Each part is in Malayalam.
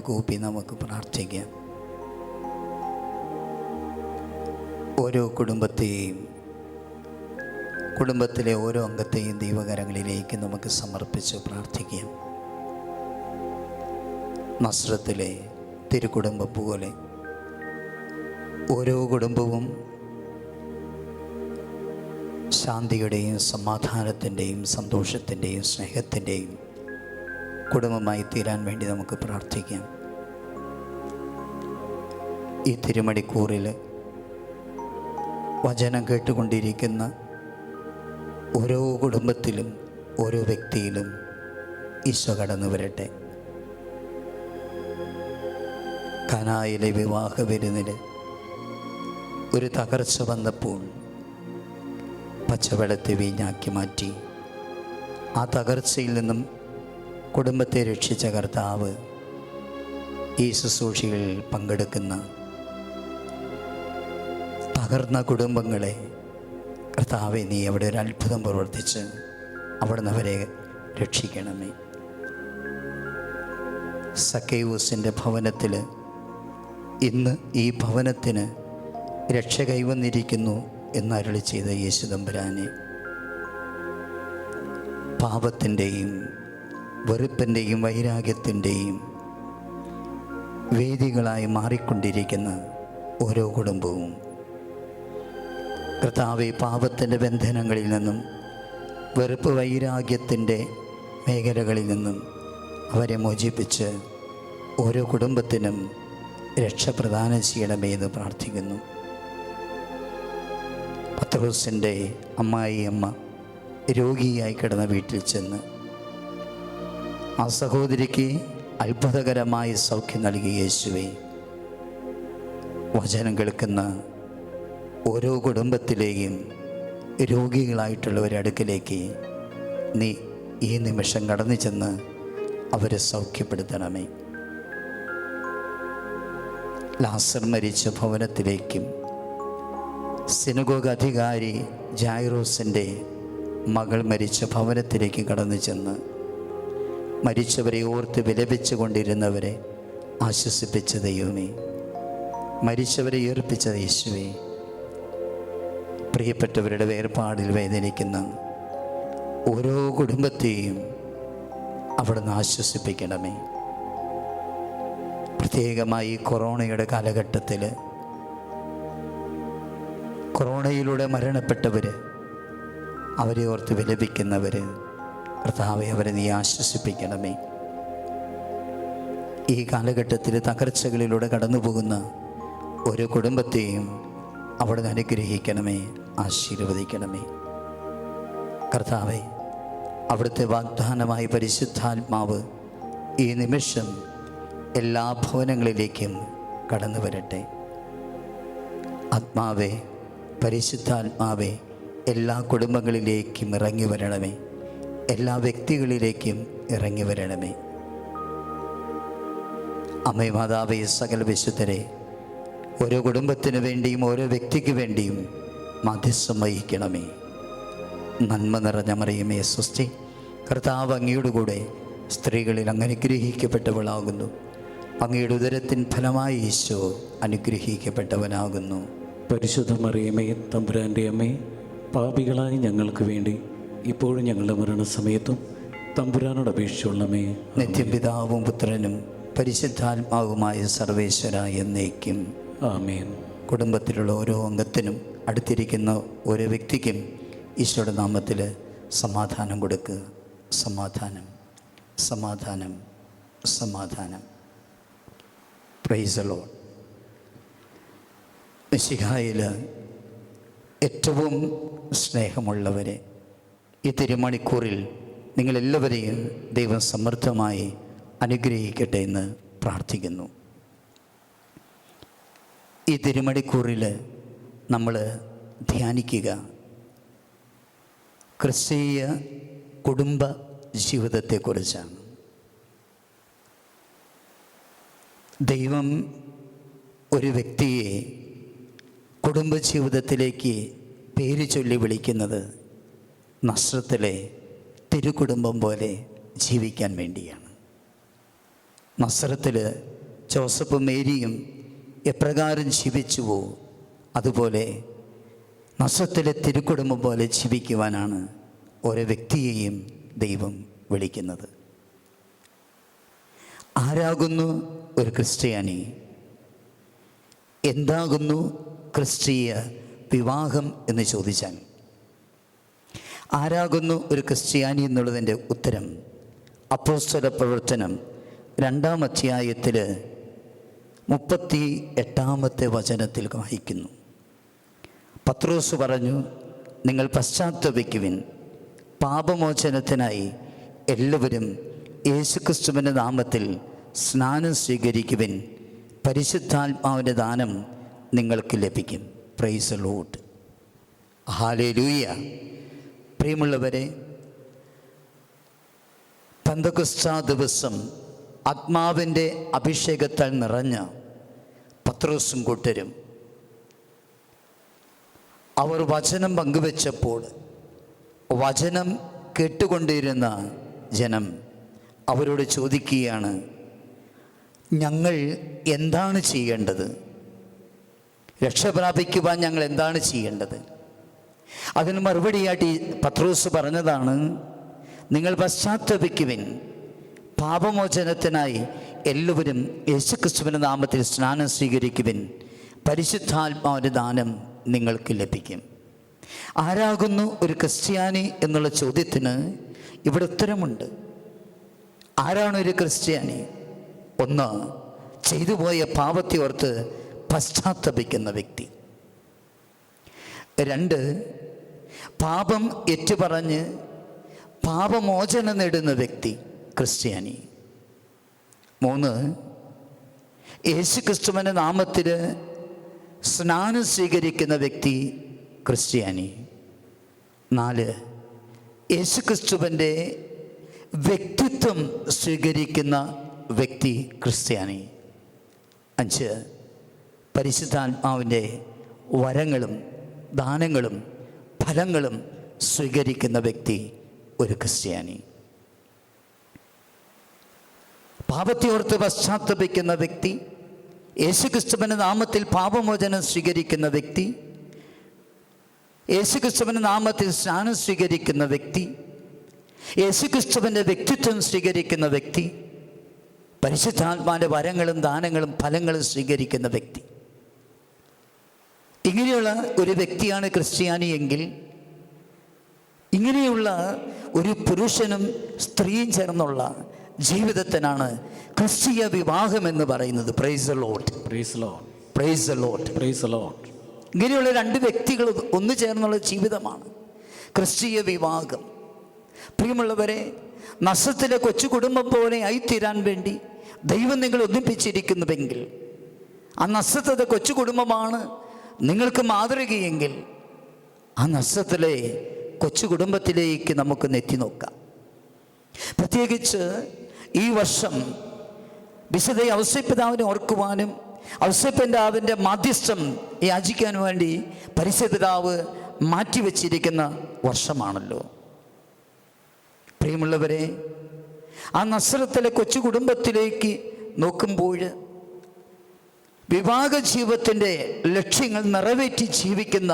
കൂപ്പി നമുക്ക് പ്രാർത്ഥിക്കാം. ഓരോ കുടുംബത്തിലെ ഓരോ അംഗത്തെയും ദൈവകരങ്ങളിലേക്ക് നമുക്ക് സമർപ്പിച്ച് പ്രാർത്ഥിക്കാം. നസ്രത്തിലെ തിരുക്കുടുംബം പോലെ ഓരോ കുടുംബവും ശാന്തിയുടെയും സമാധാനത്തിൻ്റെയും സന്തോഷത്തിൻ്റെയും സ്നേഹത്തിൻ്റെയും കുടുംബമായി തീരാൻ വേണ്ടി നമുക്ക് പ്രാർത്ഥിക്കാം. ഈ തിരുമണിക്കൂറിൽ വചനം കേട്ടുകൊണ്ടിരിക്കുന്ന ഓരോ കുടുംബത്തിലും ഓരോ വ്യക്തിയിലും ഈശോ കടന്നു വരട്ടെ. കാനായിലെ വിവാഹ വിരുന്നിൽ ഒരു തകർച്ച വന്നപ്പോൾ പച്ചവെള്ളത്തെ വീഞ്ഞാക്കി മാറ്റി ആ തകർച്ചയിൽ നിന്നും കുടുംബത്തെ രക്ഷിച്ച കർത്താവ് ഈ ശുശ്രൂഷകളിൽ പങ്കെടുക്കുന്ന തകർന്ന കുടുംബങ്ങളെ കർത്താവെ നീ അവിടെ ഒരു അത്ഭുതം പ്രവർത്തിച്ച് അവിടുന്ന് അവരെ രക്ഷിക്കണമേ. സക്കേവൂസിൻ്റെ ഭവനത്തിൽ ഇന്ന് ഈ ഭവനത്തിന് രക്ഷ കൈവന്നിരിക്കുന്നു എന്നരുളി ചെയ്ത യേശു തമ്പുരാനെ, പാപത്തിൻ്റെയും വെറുപ്പിൻ്റെയും വൈരാഗ്യത്തിൻ്റെയും വേദികളായി മാറിക്കൊണ്ടിരിക്കുന്ന ഓരോ കുടുംബവും കർത്താവെ പാപത്തിൻ്റെ ബന്ധനങ്ങളിൽ നിന്നും വെറുപ്പ് വൈരാഗ്യത്തിൻ്റെ മേഖലകളിൽ നിന്നും അവരെ മോചിപ്പിച്ച് ഓരോ കുടുംബത്തിനും രക്ഷ പ്രദാനം ചെയ്യണമേ എന്ന് പ്രാർത്ഥിക്കുന്നു. പത്രോസിൻ്റെ അമ്മ രോഗിയായി കിടന്ന വീട്ടിൽ ചെന്ന് ആ സഹോദരിക്ക് അത്ഭുതകരമായ സൗഖ്യം നൽകിയ യേശുവേ, വചനം കേൾക്കുന്ന ഓരോ കുടുംബത്തിലെയും രോഗികളായിട്ടുള്ളവരുടെ അടുക്കിലേക്ക് നീ ഈ നിമിഷം കടന്നു ചെന്ന് അവരെ സൗഖ്യപ്പെടുത്തണമേ. ലാസർ മരിച്ച ഭവനത്തിലേക്കും സിനഗോഗ് അധികാരി ജായിറോസിൻ്റെ മകൾ മരിച്ച ഭവനത്തിലേക്ക് കടന്നു ചെന്ന് മരിച്ചവരെ ഓർത്ത് വിലപിച്ചു കൊണ്ടിരുന്നവരെ ആശ്വസിപ്പിച്ച ദൈവമേ, മരിച്ചവരെ ഏർപ്പിച്ച യേശുവേ, പ്രിയപ്പെട്ടവരുടെ വേർപാടിൽ വേദനിക്കുന്ന ഓരോ കുടുംബത്തെയും അവിടുന്ന് ആശ്വസിപ്പിക്കണമേ. പ്രത്യേകമായി കൊറോണയുടെ കാലഘട്ടത്തിൽ കൊറോണയിലൂടെ മരണപ്പെട്ടവർ, അവരെ ഓർത്ത് വിലപിക്കുന്നവർ, കർത്താവെ അവരെ നീ ആശ്വസിപ്പിക്കണമേ. ഈ കാലഘട്ടത്തിൽ തകർച്ചകളിലൂടെ കടന്നു പോകുന്ന ഓരോ കുടുംബത്തെയും അവിടുന്ന് അനുഗ്രഹിക്കണമേ, ആശീർവദിക്കണമേ. കർത്താവെ, അവിടുത്തെ വാഗ്ദാനമായ പരിശുദ്ധാത്മാവ് ഈ നിമിഷം എല്ലാ ഭവനങ്ങളിലേക്കും കടന്നു വരട്ടെ. ആത്മാവേ, പരിശുദ്ധാത്മാവേ, എല്ലാ കുടുംബങ്ങളിലേക്കും ഇറങ്ങി വരണമേ, എല്ലാ വ്യക്തികളിലേക്കും ഇറങ്ങി വരണമേ. അമ്മേ മാതാവേ, സകല വിശുദ്ധരെ, ഓരോ കുടുംബത്തിന് വേണ്ടിയും ഓരോ വ്യക്തിക്ക് വേണ്ടിയും മധ്യസ്ഥം വഹിക്കണമേ. നന്മ നിറഞ്ഞ മറിയമേ സ്വസ്തി, കർത്താവ് അങ്ങയുടെ കൂടെ സ്ത്രീകളിൽ അങ്ങ് അനുഗ്രഹിക്കപ്പെട്ടവളാകുന്നു. അങ്ങയുടെ ഉദരത്തിൻ ഫലമായി ഈശോ അനുഗ്രഹിക്കപ്പെട്ടവനാകുന്നു. പരിശുദ്ധ മറിയമേ, തമ്പുരാൻ്റെ അമ്മേ, പാപികളായി ഞങ്ങൾക്ക് വേണ്ടി ഇപ്പോഴും ഞങ്ങളുടെ മരണസമയത്തും തമ്പുരാനോട് അപേക്ഷിച്ചുള്ളമേ. നിത്യപിതാവും പുത്രനും പരിശുദ്ധാത്മാവുമായ സർവേശ്വര എന്നേക്കും ആമേൻ. കുടുംബത്തിലുള്ള ഓരോ അംഗത്തിനും അടുത്തിരിക്കുന്ന ഓരോ വ്യക്തിക്കും ഈശോയുടെ നാമത്തിൽ സമാധാനം കൊടുക്കുക. സമാധാനം, സമാധാനം, സമാധാനം. Price the Lord. മിശിഹായിൽ ഏറ്റവും സ്നേഹമുള്ളവരെ, ഈ തിരുമണിക്കൂറിൽ നിങ്ങളെല്ലാവരെയും ദൈവം സമൃദ്ധമായി അനുഗ്രഹിക്കട്ടെ എന്ന് പ്രാർത്ഥിക്കുന്നു. ഈ തിരുമണിക്കൂറിൽ നമ്മൾ ധ്യാനിക്കുക ക്രിസ്തീയ കുടുംബ ജീവിതത്തെക്കുറിച്ചാണ്. ദൈവം ഒരു വ്യക്തിയെ കുടുംബജീവിതത്തിലേക്ക് പേര് ചൊല്ലി വിളിക്കുന്നത് നസ്രത്തിലെ തിരുക്കുടുംബം പോലെ ജീവിക്കാൻ വേണ്ടിയാണ്. നസ്രത്തിൽ ജോസഫും മേരിയും എപ്രകാരം ജീവിച്ചുവോ അതുപോലെ നസ്രത്തിലെ തിരുക്കുടുംബം പോലെ ജീവിക്കുവാനാണ് ഓരോ വ്യക്തിയെയും ദൈവം വിളിക്കുന്നത്. ആരാകുന്നു ഒരു ക്രിസ്ത്യാനി? എന്താകുന്നു ക്രിസ്തീയ വിവാഹം എന്ന് ചോദിച്ചാൽ ആരാകുന്നു ഒരു ക്രിസ്ത്യാനി എന്നുള്ളതിൻ്റെ ഉത്തരം അപ്പോസ്തല പ്രവർത്തനം 2-ാം അധ്യായത്തിൽ 38-ാമത്തെ വചനത്തിൽ വായിക്കുന്നു. പത്രോസ് പറഞ്ഞു, നിങ്ങൾ പശ്ചാത്തപിക്കുവിൻ, പാപമോചനത്തിനായി എല്ലാവരും യേശുക്രിസ്തുവിൻ്റെ നാമത്തിൽ സ്നാനം സ്വീകരിക്കുവിൻ, പരിശുദ്ധാത്മാവിൻ്റെ ദാനം നിങ്ങൾക്ക് ലഭിക്കും. Price the Lord. ഹല്ലേലൂയ. പ്രിയമുള്ളവരെ, പെന്തക്കോസ്താ ദിവസം ആത്മാവിൻ്റെ അഭിഷേകത്താൽ നിറഞ്ഞ പത്രോസും കൂട്ടരും അവർ വചനം പങ്കുവെച്ചപ്പോൾ വചനം കേട്ടുകൊണ്ടിരുന്ന ജനം അവരോട് ചോദിക്കുകയാണ്, ഞങ്ങൾ എന്താണ് ചെയ്യേണ്ടത്? രക്ഷ പ്രാപിക്കുവാൻ ഞങ്ങൾ എന്താണ് ചെയ്യേണ്ടത്? അതിന് മറുപടിയായിട്ട് പത്രോസ് പറഞ്ഞതാണ്, നിങ്ങൾ പശ്ചാത്തപിക്കുവിൻ, പാപമോചനത്തിനായി എല്ലാവരും യേശുക്രിസ്തുവിൻ്റെ നാമത്തിൽ സ്നാനം സ്വീകരിക്കുവിൻ, പരിശുദ്ധാത്മാവിൻ്റെ ദാനം നിങ്ങൾക്ക് ലഭിക്കും. ആരാകുന്നു ഒരു ക്രിസ്ത്യാനി എന്നുള്ള ചോദ്യത്തിന് ഇവിടെ ഉത്തരമുണ്ട്. ആരാണ് ഒരു ക്രിസ്ത്യാനി? ഒന്ന്, ചെയ്തുപോയ പാപത്തെ ഓർത്ത് പശ്ചാത്തപിക്കുന്ന വ്യക്തി. 2, പാപം ഏറ്റുപറഞ്ഞ് പാപമോചനം നേടുന്ന വ്യക്തി ക്രിസ്ത്യാനി. 3, യേശുക്രിസ്തുവിൻ്റെ നാമത്തിൽ സ്നാനം സ്വീകരിക്കുന്ന വ്യക്തി ക്രിസ്ത്യാനി. 4, യേശുക്രിസ്തുവിൻ്റെ വ്യക്തിത്വം സ്വീകരിക്കുന്ന വ്യക്തി ക്രിസ്ത്യാനി. 5, പരിശുദ്ധാത്മാവിൻ്റെ വരങ്ങളും ദാനങ്ങളും ഫലങ്ങളും സ്വീകരിക്കുന്ന വ്യക്തി ഒരു ക്രിസ്ത്യാനി. പാപത്തെ ഓർത്ത് പശ്ചാത്തപിക്കുന്ന വ്യക്തി, യേശുക്രിസ്തുവിൻ്റെ നാമത്തിൽ പാപമോചനം സ്വീകരിക്കുന്ന വ്യക്തി, യേശുക്രിസ്തുവിൻ്റെ നാമത്തിൽ സ്നാനം സ്വീകരിക്കുന്ന വ്യക്തി, യേശുക്രിസ്തുവിൻ്റെ വ്യക്തിത്വം സ്വീകരിക്കുന്ന വ്യക്തി, പരിശുദ്ധാത്മാവിൻ്റെ വരങ്ങളും ദാനങ്ങളും ഫലങ്ങളും സ്വീകരിക്കുന്ന വ്യക്തി. ഇങ്ങനെയുള്ള ഒരു വ്യക്തിയാണ് ക്രിസ്ത്യാനി എങ്കിൽ, ഇങ്ങനെയുള്ള ഒരു പുരുഷനും സ്ത്രീയും ചേർന്നുള്ള ജീവിതത്തിനാണ് ക്രിസ്തീയ വിവാഹം എന്ന് പറയുന്നത്. Price the Lord. Praise the Lord. Praise the Lord. Praise the Lord. ഇങ്ങനെയുള്ള 2 വ്യക്തികൾ ഒന്നു ചേർന്നുള്ള ജീവിതമാണ് ക്രിസ്തീയ വിവാഹം. പ്രിയമുള്ളവരെ, നസ്രത്തിലെ കൊച്ചു കുടുംബം പോലെ ആയിത്തീരാൻ വേണ്ടി ദൈവം നിങ്ങൾ ഒന്നിപ്പിച്ചിരിക്കുന്നുവെങ്കിൽ, ആ നസ്രത്തിലെ കൊച്ചു കുടുംബമാണ് നിങ്ങൾക്ക് മാതൃകയെങ്കിൽ, ആ നസ്രത്തിലെ കൊച്ചു കുടുംബത്തിലേക്ക് നമുക്ക് നെറ്റി നോക്കാം. പ്രത്യേകിച്ച് ഈ വർഷം വിശുദ്ധ ഔസേപ്പിതാവിനെ ഓർക്കുവാനും ഔസേപ്പിതാവിൻ്റെ മാധ്യസ്ഥം യാചിക്കാൻ വേണ്ടി പരിശുദ്ധപിതാവ് മാറ്റിവെച്ചിരിക്കുന്ന വർഷമാണല്ലോ. പ്രിയമുള്ളവരെ, ആ നസ്രത്തിലെ കൊച്ചു കുടുംബത്തിലേക്ക് നോക്കുമ്പോൾ വിവാഹ ജീവിതത്തിൻ്റെ ലക്ഷ്യങ്ങൾ നിറവേറ്റി ജീവിക്കുന്ന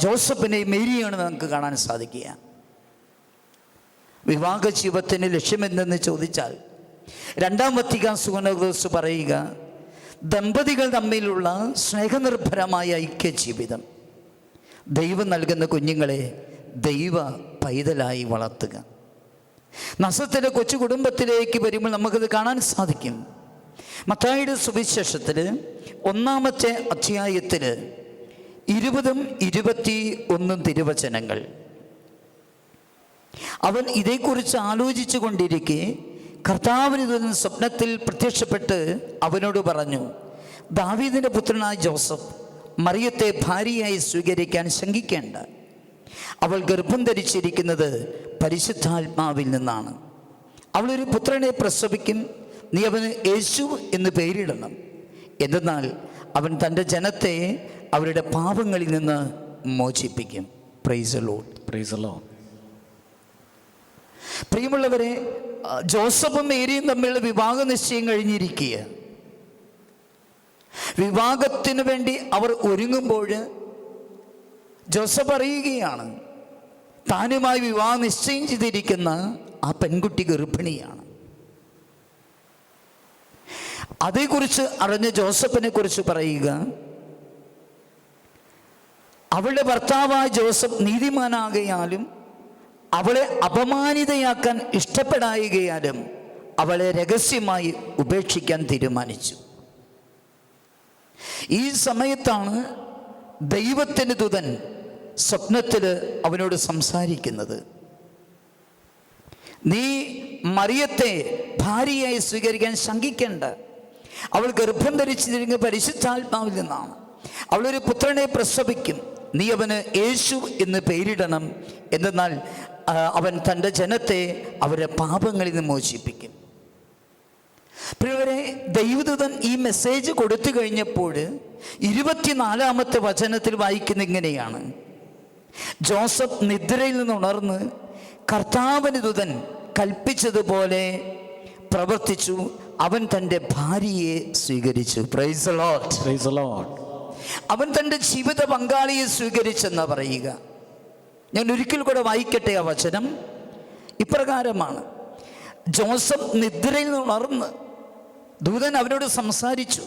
ജോസഫിനെയും മേരിയാണ് നമുക്ക് കാണാൻ സാധിക്കുക. വിവാഹ ജീവിതത്തിൻ്റെ ലക്ഷ്യമെന്തെന്ന് ചോദിച്ചാൽ 2-ാം വത്തിക്കാൻ സുഗന്ധോസ് പറയുക, ദമ്പതികൾ തമ്മിലുള്ള സ്നേഹനിർഭരമായ ഐക്യ ജീവിതം, ദൈവം നൽകുന്ന കുഞ്ഞുങ്ങളെ ദൈവ പൈതലായി വളർത്തുക. നസ്രത്തിലെ കൊച്ചു കുടുംബത്തിലേക്ക് വരുമ്പോൾ നമുക്കത് കാണാൻ സാധിക്കും. മത്തായിയുടെ സുവിശേഷത്തിൽ 1-ാമത്തെ അധ്യായത്തിൽ 20-ഉം 21-ഉം തിരുവചനങ്ങൾ. അവൻ ഇതേക്കുറിച്ച് ആലോചിച്ചു കൊണ്ടിരിക്കെ കർത്താവിന് സ്വപ്നത്തിൽ പ്രത്യക്ഷപ്പെട്ട് അവനോട് പറഞ്ഞു, ദാവീദിൻ്റെ പുത്രനായ ജോസഫ് മറിയത്തെ ഭാര്യയായി സ്വീകരിക്കാൻ ശങ്കിക്കേണ്ട. അവൾ ഗർഭം ധരിച്ചിരിക്കുന്നത് പരിശുദ്ധാത്മാവിൽ നിന്നാണ്. അവളൊരു പുത്രനെ പ്രസവിക്കും, നീ അവന് യേശു എന്ന് പേരിടണം. എന്തെന്നാൽ അവൻ തൻ്റെ ജനത്തെ അവരുടെ പാപങ്ങളിൽ നിന്ന് മോചിപ്പിക്കും. Praise the Lord. Praise the Lord. പ്രിയമുള്ളവരെ, ജോസഫും മേരിയും തമ്മിലുള്ള വിവാഹ നിശ്ചയം കഴിഞ്ഞിരിക്കുക. വിവാഹത്തിന് വേണ്ടി അവർ ഒരുങ്ങുമ്പോൾ ജോസഫ് അറിയുകയാണ് താനുമായി വിവാഹ നിശ്ചയം ചെയ്തിരിക്കുന്ന ആ പെൺകുട്ടി ഗർഭിണിയാണ്. അതേക്കുറിച്ച് അറിഞ്ഞ ജോസഫിനെ കുറിച്ച് പറയുക, അവളുടെ ഭർത്താവായ ജോസഫ് നീതിമാനാകയാലും അവളെ അപമാനിതയാക്കാൻ ഇഷ്ടപ്പെടായികയാലും അവളെ രഹസ്യമായി ഉപേക്ഷിക്കാൻ തീരുമാനിച്ചു. ഈ സമയത്താണ് ദൈവത്തിൻ്റെ ദൂതൻ സ്വപ്നത്തിൽ അവനോട് സംസാരിക്കുന്നത്. നീ മറിയത്തെ ഭാര്യയായി സ്വീകരിക്കാൻ ശങ്കിക്കേണ്ട. അവൾ ഗർഭം ധരിച്ചിരിക്കുന്ന പരിശുദ്ധാത്മാവിൽ നിന്നാണ്. അവളൊരു പുത്രനെ പ്രസവിക്കും. നീ അവന് യേശു എന്ന് പേരിടണം. എന്തെന്നാൽ അവൻ തൻ്റെ ജനത്തെ അവരുടെ പാപങ്ങളിൽ നിന്ന് മോചിപ്പിക്കും. പ്രിയരെ, ദൈവദൂതൻ ഈ മെസ്സേജ് കൊടുത്തു കഴിഞ്ഞപ്പോൾ 24-ാമത്തെ വചനത്തിൽ വായിക്കുന്ന ഇങ്ങനെയാണ്: ജോസഫ് നിദ്രയിൽ നിന്ന് ഉണർന്ന് കർത്താവിൻ്റെ ദൂതൻ കൽപ്പിച്ചതുപോലെ പ്രവർത്തിച്ചു. അവൻ തൻ്റെ ഭാര്യയെ സ്വീകരിച്ചു. Price the Lord. Praise the Lord. അവൻ തൻ്റെ ജീവിത പങ്കാളിയെ സ്വീകരിച്ചെന്നാ പറയുക. ഞാൻ ഒരിക്കൽ കൂടെ വായിക്കട്ടെ ആ വചനം. ഇപ്രകാരമാണ്: ജോസഫ് നിദ്രയിൽ നിന്ന് ഉണർന്ന്, ദൂതൻ അവനോട് സംസാരിച്ചു.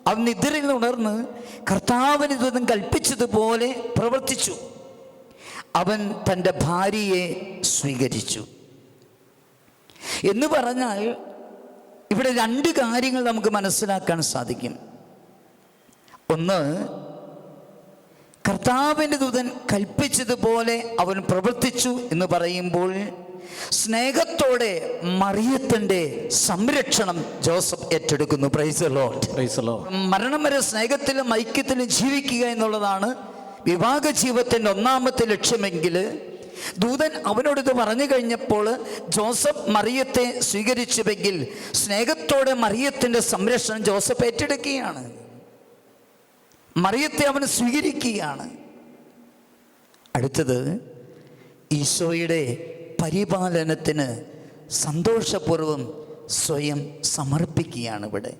അവൻ നിദ്രയിൽ നിന്ന് ഉണർന്ന് കർത്താവിന് ദൂതൻ കൽപ്പിച്ചതുപോലെ പ്രവർത്തിച്ചു. അവൻ തൻ്റെ ഭാര്യയെ സ്വീകരിച്ചു എന്ന് പറഞ്ഞാൽ ഇവിടെ 2 കാര്യങ്ങൾ നമുക്ക് മനസ്സിലാക്കാൻ സാധിക്കും. ഒന്ന്, കർത്താവിൻ്റെ ദൂതൻ കൽപ്പിച്ചതുപോലെ അവൻ പ്രവർത്തിച്ചു എന്ന് പറയുമ്പോൾ സ്നേഹത്തോടെ മറിയത്തിൻ്റെ സംരക്ഷണം ജോസഫ് ഏറ്റെടുക്കുന്നു. Price the Lord. Praise the Lord. മരണം വരെ സ്നേഹത്തിലും ഐക്യത്തിലും ജീവിക്കുക എന്നുള്ളതാണ് വിവാഹ ജീവിതത്തിൻ്റെ 1-ാമത്തെ ലക്ഷ്യമെങ്കിൽ ദൂതൻ അവനോടിത് പറഞ്ഞു കഴിഞ്ഞപ്പോൾ ജോസഫ് മറിയത്തെ സ്വീകരിച്ചുവെങ്കിൽ സ്നേഹത്തോടെ മറിയത്തിൻ്റെ സംരക്ഷണം ജോസഫ് ഏറ്റെടുക്കുകയാണ്. മറിയത്തെ അവൻ സ്വീകരിക്കുകയാണ്. അടുത്തത്, ഈശോയുടെ പരിപാലനത്തിന് സന്തോഷപൂർവ്വം സ്വയം സമർപ്പിക്കുകയാണ്. ഇവിടെ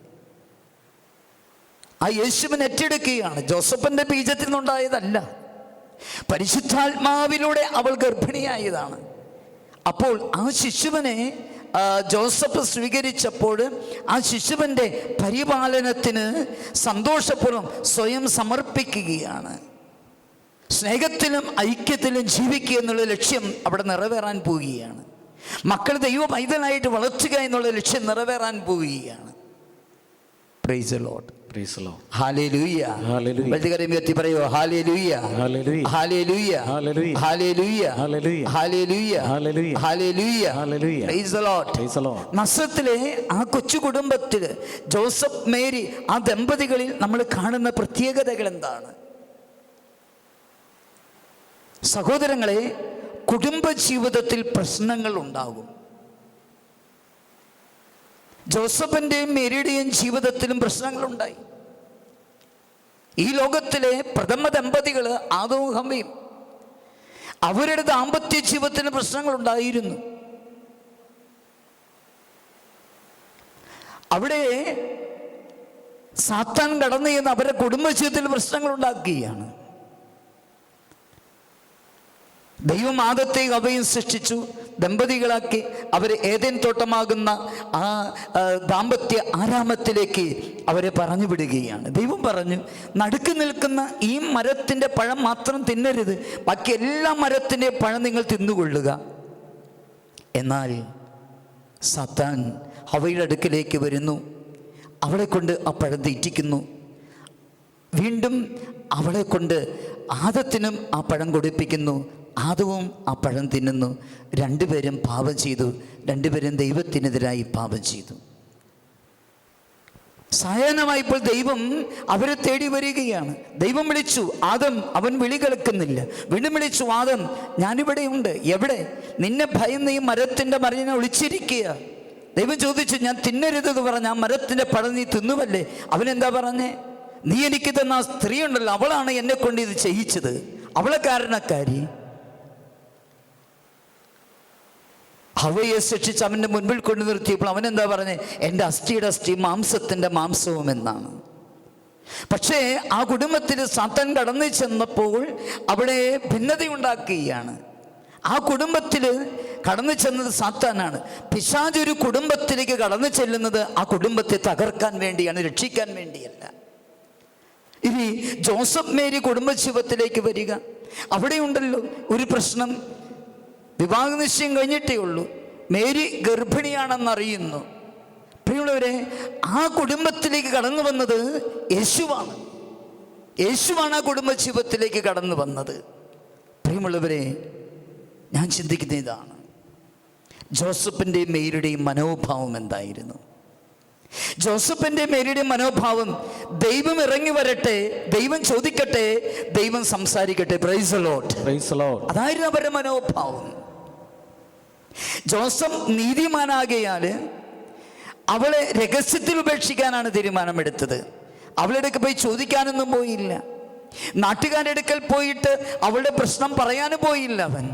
ആ യേശുവിനെ ഏറ്റെടുക്കുകയാണ്. ജോസഫിൻ്റെ ബീജത്തിൽ നിന്നുണ്ടായതല്ല, പരിശുദ്ധാത്മാവിലൂടെ അവൾ ഗർഭിണിയായതാണ്. അപ്പോൾ ആ ശിശുവിനെ ജോസഫ് സ്വീകരിച്ചപ്പോൾ ആ ശിശുവിൻ്റെ പരിപാലനത്തിന് സന്തോഷപൂർവ്വം സ്വയം സമർപ്പിക്കുകയാണ്. സ്നേഹത്തിലും ഐക്യത്തിലും ജീവിക്കുക എന്നുള്ള ലക്ഷ്യം അവിടെ നിറവേറാൻ പോവുകയാണ്. മക്കൾ ദൈവ പൈതലായിട്ട് വളർത്തുക എന്നുള്ള ലക്ഷ്യം നിറവേറാൻ പോവുകയാണ്. Praise the Lord. Praise the Lord. Hallelujah. Hallelujah. ബലികരം ഉയർത്തി പറയുമോ? Hallelujah. Hallelujah. Hallelujah. Hallelujah. Hallelujah. Hallelujah. Hallelujah. Hallelujah. Hallelujah. Hallelujah. Praise the Lord. Praise the Lord. നസ്രത്തിലെ ആ കൊച്ചു കുടുംബത്തിൽ ജോസഫ് മേരി ആ ദമ്പതികളിൽ നമ്മൾ കാണുന്ന പ്രത്യേകതകൾ എന്താണ്? സഹോദരങ്ങളെ, കുടുംബ ജീവിതത്തിൽ പ്രശ്നങ്ങൾ ഉണ്ടാകും. ജോസഫിൻ്റെയും മേരിയുടെയും ജീവിതത്തിലും പ്രശ്നങ്ങളുണ്ടായി. ഈ ലോകത്തിലെ പ്രഥമ ദമ്പതികൾ ആദവും ഹവ്വയും, അവരുടെ ദാമ്പത്യ ജീവിതത്തിന് പ്രശ്നങ്ങളുണ്ടായിരുന്നു. അവിടെ സാത്താൻ കടന്നു ചെന്ന് അവരുടെ കുടുംബജീവിതത്തിൽ പ്രശ്നങ്ങൾ ഉണ്ടാക്കുകയാണ്. ദൈവം ആദത്തെയും ഹവ്വയും സൃഷ്ടിച്ചു, ദമ്പതികളാക്കി അവരെ ഏദെൻ തോട്ടമാകുന്ന ആ ദാമ്പത്യ ആരാമത്തിലേക്ക് അവരെ പറഞ്ഞു വിടുകയാണ്. ദൈവം പറഞ്ഞു, നടുക്ക് നിൽക്കുന്ന ഈ മരത്തിൻ്റെ പഴം മാത്രം തിന്നരുത്, ബാക്കി എല്ലാ മരത്തിൻ്റെ പഴം നിങ്ങൾ തിന്നുകൊള്ളുക. എന്നാൽ സാത്താൻ ഹവ്വയുടെ അടുക്കിലേക്ക് വരുന്നു, അവളെ കൊണ്ട് ആ പഴം തീറ്റിക്കുന്നു. വീണ്ടും അവളെ കൊണ്ട് ആദത്തിനും ആ പഴം കൊടുപ്പിക്കുന്നു. ആദവും ആ പഴം തിന്നുന്നു. 2 പേരും പാപം ചെയ്തു. 2 പേരും ദൈവത്തിനെതിരായി പാപം ചെയ്തു. സായാഹ്നമായപ്പോൾ ദൈവം അവരെ തേടി വരികയാണ്. ദൈവം വിളിച്ചു, ആദം. അവൻ വിളി കേൾക്കുന്നില്ല. വീണ്ടും വിളിച്ചു, ആദം, ഞാനിവിടെയുണ്ട്. എവിടെ? നിന്നെ ഭയന്ന് ഈ മരത്തിൻ്റെ മറിഞ്ഞിനെ ഒളിച്ചിരിക്കുക. ദൈവം ചോദിച്ചു, ഞാൻ തിന്നരുതെന്ന് പറഞ്ഞ ആ മരത്തിൻ്റെ പഴം നീ തിന്നുവല്ലേ? അവനെന്താ പറഞ്ഞേ? നീ എനിക്ക് തന്ന ആ സ്ത്രീ ഉണ്ടല്ലോ, അവളാണ് എന്നെ കൊണ്ട് ഇത് ചെയ്യിച്ചത്, അവളെ കാരണക്കാരി. ഹവ്വയെ സൃഷ്ടിച്ച് അവൻ്റെ മുൻപിൽ കൊണ്ടു നിർത്തിയപ്പോൾ അവൻ എന്താ പറഞ്ഞത്? എൻ്റെ അസ്ഥിയുടെ അസ്ഥി, മാംസത്തിൻ്റെ മാംസവും എന്നാണ്. പക്ഷേ ആ കുടുംബത്തിൽ സാത്താൻ കടന്നു ചെന്നപ്പോൾ അവിടെ ഭിന്നതയുണ്ടാക്കുകയാണ്. ആ കുടുംബത്തിൽ കടന്നു ചെന്നത് സാത്താനാണ്. പിശാച് ഒരു കുടുംബത്തിലേക്ക് കടന്നു ചെല്ലുന്നത് ആ കുടുംബത്തെ തകർക്കാൻ വേണ്ടിയാണ്, രക്ഷിക്കാൻ വേണ്ടിയല്ല. ഇനി ജോസഫ് മേരി കുടുംബജീവിതത്തിലേക്ക് വരിക. അവിടെയുണ്ടല്ലോ ഒരു പ്രശ്നം. വിവാഹ നിശ്ചയം കഴിഞ്ഞിട്ടേ ഉള്ളൂ, മേരി ഗർഭിണിയാണെന്നറിയുന്നു. പ്രിയമുള്ളവരെ, ആ കുടുംബത്തിലേക്ക് കടന്നു വന്നത് യേശുവാണ്. യേശുവാണ് ആ കുടുംബജീവിതത്തിലേക്ക് കടന്നു വന്നത്. പ്രിയമുള്ളവരെ, ഞാൻ ചിന്തിക്കുന്ന ഇതാണ്, ജോസഫിൻ്റെയും മേരിയുടെയും മനോഭാവം എന്തായിരുന്നു? ജോസഫിൻ്റെയും മേരിയുടെയും മനോഭാവം, ദൈവം ഇറങ്ങി വരട്ടെ, ദൈവം ചോദിക്കട്ടെ, ദൈവം സംസാരിക്കട്ടെ. Price the Lord. Praise the Lord. അതായിരുന്നു അവരുടെ മനോഭാവം. ജോസഫ് നീതിമാനാകയാൽ അവളെ രഹസ്യത്തിൽ ഉപേക്ഷിക്കാനാണ് തീരുമാനമെടുത്തത്. അവളുടെ അടുക്കൽ പോയി ചോദിക്കാനൊന്നും പോയില്ല. നാട്ടുകാരുടെ അടുക്കൽ പോയിട്ട് അവളുടെ പ്രശ്നം പറയാനും പോയില്ല അവൻ.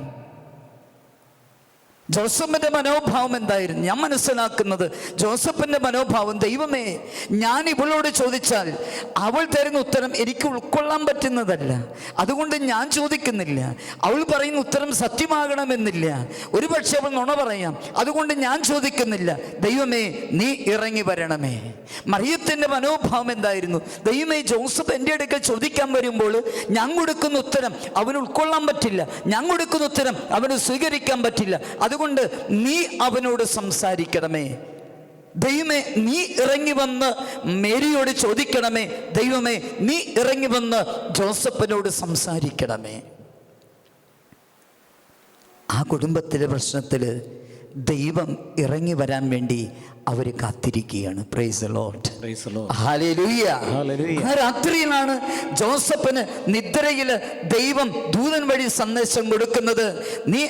ജോസഫിൻ്റെ മനോഭാവം എന്തായിരുന്നു? ഞാൻ മനസ്സിലാക്കുന്നത് ജോസഫിൻ്റെ മനോഭാവം, ദൈവമേ, ഞാൻ ഇവളോട് ചോദിച്ചാൽ അവൾ തരുന്ന ഉത്തരം എനിക്ക് ഉൾക്കൊള്ളാൻ പറ്റുന്നതല്ല, അതുകൊണ്ട് ഞാൻ ചോദിക്കുന്നില്ല. അവൾ പറയുന്ന ഉത്തരം സത്യമാകണമെന്നില്ല, ഒരുപക്ഷെ അവൾ നുണ പറയാം, അതുകൊണ്ട് ഞാൻ ചോദിക്കുന്നില്ല. ദൈവമേ, നീ ഇറങ്ങി വരണമേ. മറിയത്തിൻ്റെ മനോഭാവം എന്തായിരുന്നു? ദൈവമേ, ജോസഫ് എൻ്റെ അടുക്കൽ ചോദിക്കാൻ വരുമ്പോൾ ഞാൻ കൊടുക്കുന്ന ഉത്തരം അവന് ഉൾക്കൊള്ളാൻ പറ്റില്ല, ഞാൻ കൊടുക്കുന്ന ഉത്തരം അവന് സ്വീകരിക്കാൻ പറ്റില്ല, അതുകൊണ്ട് നീ അവനോട് സംസാരിക്കണമേ. ദൈവമേ, നീ ഇറങ്ങി വന്ന് മേരിയോട് ചോദിക്കണമേ. ദൈവമേ, നീ ഇറങ്ങി വന്ന് ജോസഫിനോട് സംസാരിക്കണമേ. ആ കുടുംബത്തിലെ പ്രശ്നത്തിൽ ദൈവം ഇറങ്ങി വരാൻ വേണ്ടി അവർ കാത്തിരിക്കുകയാണ്. Price the Lord. Praise the Lord. Hallelujah. Hallelujah. ആ രാത്രിയിലാണ് ജോസഫിന് നിദ്രയിൽ ദൈവം ദൂതൻ വഴി സന്ദേശം കൊടുക്കുന്നത്. നീ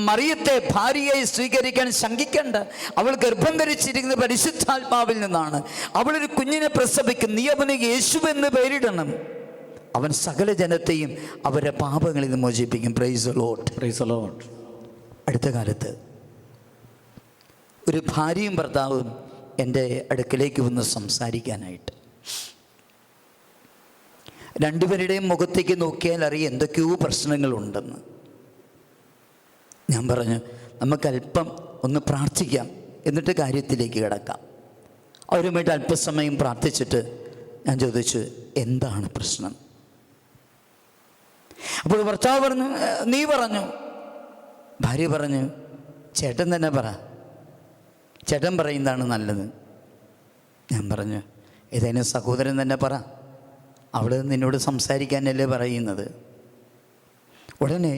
മറിയത്തെ ഭാര്യയായി സ്വീകരിക്കാൻ ശങ്കിക്കേണ്ട, അവൾ ഗർഭം ധരിച്ചിരിക്കുന്നത് പരിശുദ്ധാത്മാവിൽ നിന്നാണ്. അവളൊരു കുഞ്ഞിനെ പ്രസവിക്കും, നീ അവന് യേശു എന്ന് പേരിടണം. അവൻ സകല ജനത്തെയും അവരുടെ പാപങ്ങളിൽ നിന്ന് മോചിപ്പിക്കും. Praise the Lord. Praise the Lord. അടുത്ത കാലത്ത് ഒരു ഭാര്യയും ഭർത്താവും എൻ്റെ അടുക്കലേക്ക് വന്ന് സംസാരിക്കാനായിട്ട്. രണ്ടുപേരുടെയും മുഖത്തേക്ക് നോക്കിയാൽ അറിയാം എന്തൊക്കെയോ പ്രശ്നങ്ങളുണ്ടെന്ന്. ഞാൻ പറഞ്ഞു, നമുക്കല്പം ഒന്ന് പ്രാർത്ഥിക്കാം, എന്നിട്ട് കാര്യത്തിലേക്ക് കിടക്കാം. അവരുമായിട്ട് അല്പസമയം പ്രാർത്ഥിച്ചിട്ട് ഞാൻ ചോദിച്ചു, എന്താണ് പ്രശ്നം? അപ്പോൾ ഭർത്താവ് പറഞ്ഞു, നീ പറഞ്ഞു. ഭാര്യ പറഞ്ഞു, ചേട്ടൻ തന്നെ പറ, ചേട്ടൻ പറയുന്നതാണ് നല്ലത്. ഞാൻ പറഞ്ഞു, ഏതായാലും സഹോദരൻ തന്നെ പറ, അവൾ നിന്നോട് സംസാരിക്കാനല്ലേ പറയുന്നത്. ഉടനെ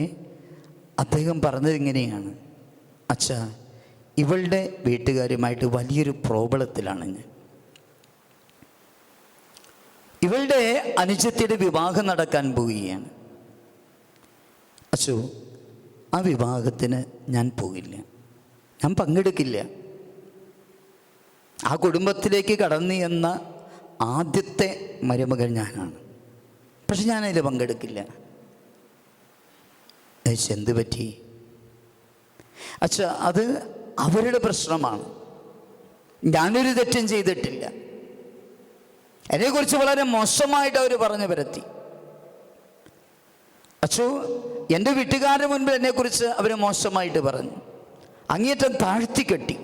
അദ്ദേഹം പറഞ്ഞത് ഇങ്ങനെയാണ്, അച്ഛാ, ഇവളുടെ വീട്ടുകാരുമായിട്ട് വലിയൊരു പ്രോബ്ലത്തിലാണ് ഞാൻ. ഇവളുടെ അനുജത്തിയുടെ വിവാഹം നടക്കാൻ പോവുകയാണ്. അച്ഛോ, ആ വിവാഹത്തിന് ഞാൻ പോകില്ല, ഞാൻ പങ്കെടുക്കില്ല. ആ കുടുംബത്തിലേക്ക് കടന്നു എന്ന ആദ്യത്തെ മരുമകൻ ഞാനാണ്, പക്ഷെ ഞാനതിൽ പങ്കെടുക്കില്ല. എന്ത് പറ്റി? അച്ഛാ, അത് അവരുടെ പ്രശ്നമാണ്, ഞാനൊരു തെറ്റും ചെയ്തിട്ടില്ല. എന്നെക്കുറിച്ച് വളരെ മോശമായിട്ട് അവർ പറഞ്ഞു പരത്തി. അച്ഛോ, എൻ്റെ വീട്ടുകാരുടെ മുൻപിൽ എന്നെക്കുറിച്ച് അവർ മോശമായിട്ട് പറഞ്ഞു, അങ്ങേറ്റം താഴ്ത്തിക്കെട്ടി.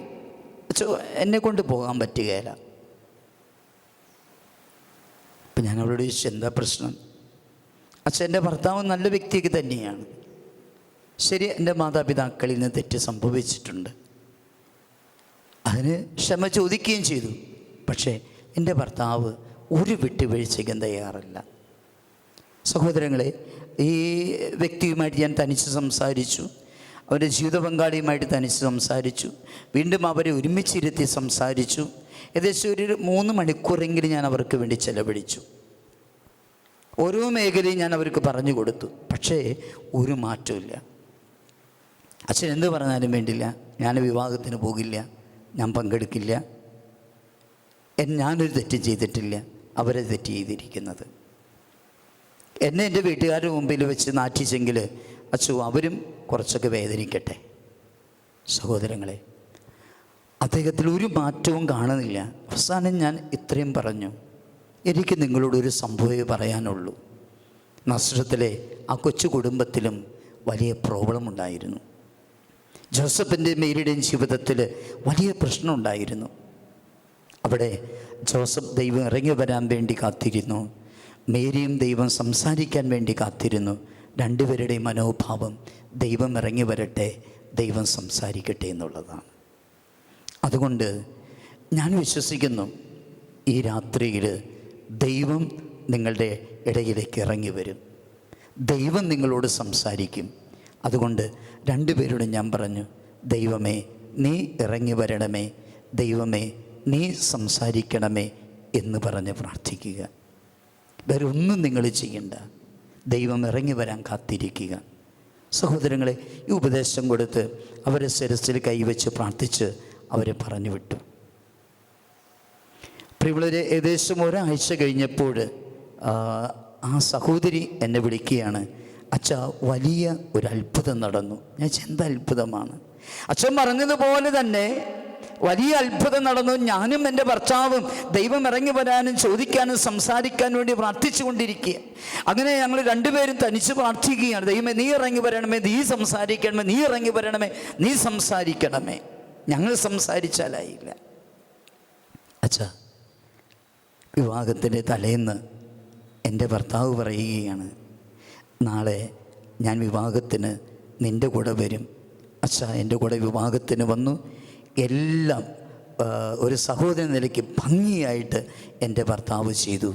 അച്ഛോ, എന്നെ കൊണ്ട് പോകാൻ പറ്റുകയില്ല. അപ്പം ഞാൻ അവരോട് ചോദിച്ചു, എന്താ പ്രശ്നം? അച്ഛൻ, എൻ്റെ ഭർത്താവ് നല്ല വ്യക്തിയൊക്കെ തന്നെയാണ്, ശരി, എൻ്റെ മാതാപിതാക്കളിൽ നിന്ന് തെറ്റ് സംഭവിച്ചിട്ടുണ്ട്, അതിന് ക്ഷമ ചോദിക്കുകയും ചെയ്തു. പക്ഷേ എൻ്റെ ഭർത്താവ് ഒരു വിട്ടുവീഴ്ചയ്ക്കും തയ്യാറല്ല. സഹോദരങ്ങളെ, ഈ വ്യക്തിയുമായിട്ട് ഞാൻ തനിച്ച് സംസാരിച്ചു, അവരുടെ ജീവിത പങ്കാളിയുമായിട്ട് തനിച്ച് സംസാരിച്ചു, വീണ്ടും അവരെ ഒരുമിച്ചിരുത്തി സംസാരിച്ചു. ഏകദേശം ഒരു 3 മണിക്കൂറെങ്കിലും ഞാൻ അവർക്ക് വേണ്ടി ചെലവഴിച്ചു. ഓരോ മേഖലയും ഞാൻ അവർക്ക് പറഞ്ഞു കൊടുത്തു. പക്ഷേ ഒരു മാറ്റമില്ല. അച്ഛൻ എന്ത് പറഞ്ഞാലും വേണ്ടില്ല, ഞാൻ വിവാഹത്തിന് പോകില്ല, ഞാൻ പങ്കെടുക്കില്ല, ഞാനൊരു തെറ്റ് ചെയ്തിട്ടില്ല, അവരെ തെറ്റ് ചെയ്തിരിക്കുന്നത്. എന്നെ എൻ്റെ വീട്ടുകാരുടെ മുമ്പിൽ വെച്ച് നാറ്റിച്ചെങ്കിൽ അച്ഛോ, അവരും കുറച്ചൊക്കെ വേദനിക്കട്ടെ. സഹോദരങ്ങളെ, അദ്ദേഹത്തിൽ ഒരു മാറ്റവും കാണുന്നില്ല. അവസാനം ഞാൻ ഇത്രയും പറഞ്ഞു, എനിക്ക് നിങ്ങളോടൊരു സംഭവമേ പറയാനുള്ളൂ. നസ്രത്തിലെ ആ കൊച്ചു കുടുംബത്തിലും വലിയ പ്രോബ്ലം ഉണ്ടായിരുന്നു. ജോസഫിൻ്റെയും മേരിയുടെയും ജീവിതത്തിൽ വലിയ പ്രശ്നം ഉണ്ടായിരുന്നു. അവിടെ ജോസഫ് ദൈവം ഇറങ്ങി വരാൻ വേണ്ടി കാത്തിരുന്നു, മേരിയും ദൈവം സംസാരിക്കാൻ വേണ്ടി കാത്തിരുന്നു. രണ്ടുപേരുടെയും മനോഭാവം ദൈവം ഇറങ്ങി വരട്ടെ, ദൈവം സംസാരിക്കട്ടെ എന്നുള്ളതാണ്. അതുകൊണ്ട് ഞാൻ വിശ്വസിക്കുന്നു, ഈ രാത്രിയിൽ ദൈവം നിങ്ങളുടെ ഇടയിലേക്ക് ഇറങ്ങി വരും, ദൈവം നിങ്ങളോട് സംസാരിക്കും. അതുകൊണ്ട് രണ്ടുപേരോടും ഞാൻ പറഞ്ഞു, ദൈവമേ നീ ഇറങ്ങി വരണമേ, ദൈവമേ നീ സംസാരിക്കണമേ എന്ന് പറഞ്ഞ് പ്രാർത്ഥിക്കുക. വേറെ ഒന്നും നിങ്ങൾ ചെയ്യണ്ട, ദൈവം ഇറങ്ങി വരാൻ കാത്തിരിക്കുക. സഹോദരങ്ങളെ, ഈ ഉപദേശം കൊടുത്ത് അവരെ ശിരസിൽ കൈവച്ച് പ്രാർത്ഥിച്ച് അവരെ പറഞ്ഞു വിട്ടു. പ്രിയമുള്ളവരെ, ഏകദേശം ഒരാഴ്ച കഴിഞ്ഞപ്പോൾ ആ സഹോദരി എന്നെ വിളിക്കുകയാണ്, അച്ഛാ വലിയ ഒരു അത്ഭുതം നടന്നു. ഞാൻ എന്താ അത്ഭുതമാണ്? അച്ഛൻ പറഞ്ഞതുപോലെ തന്നെ വലിയ അത്ഭുതം നടന്നു. ഞാനും എൻ്റെ ഭർത്താവും ദൈവം ഇറങ്ങി വരാനും ചോദിക്കാനും സംസാരിക്കാനും വേണ്ടി പ്രാർത്ഥിച്ചു കൊണ്ടിരിക്കുക. അങ്ങനെ ഞങ്ങൾ രണ്ടുപേരും തനിച്ച് പ്രാർത്ഥിക്കുകയാണ്, ദൈവമേ നീ ഇറങ്ങി വരണമേ, നീ സംസാരിക്കണമേ, നീ ഇറങ്ങി വരണമേ, നീ സംസാരിക്കണമേ. ഞങ്ങൾ സംസാരിച്ചാലായില്ല. അച്ഛാ, വിവാഹത്തിൻ്റെ തലേന്ന് എൻ്റെ ഭർത്താവ് പറയുകയാണ്, നാളെ ഞാൻ വിവാഹത്തിന് നിൻ്റെ കൂടെ വരും. അച്ഛാ, എൻ്റെ കൂടെ വിവാഹത്തിന് വന്നു. എല്ലാം ഒരു സഹോദരൻ നിലയ്ക്ക് ഭംഗിയായിട്ട് എൻ്റെ ഭർത്താവ് ചെയ്തു.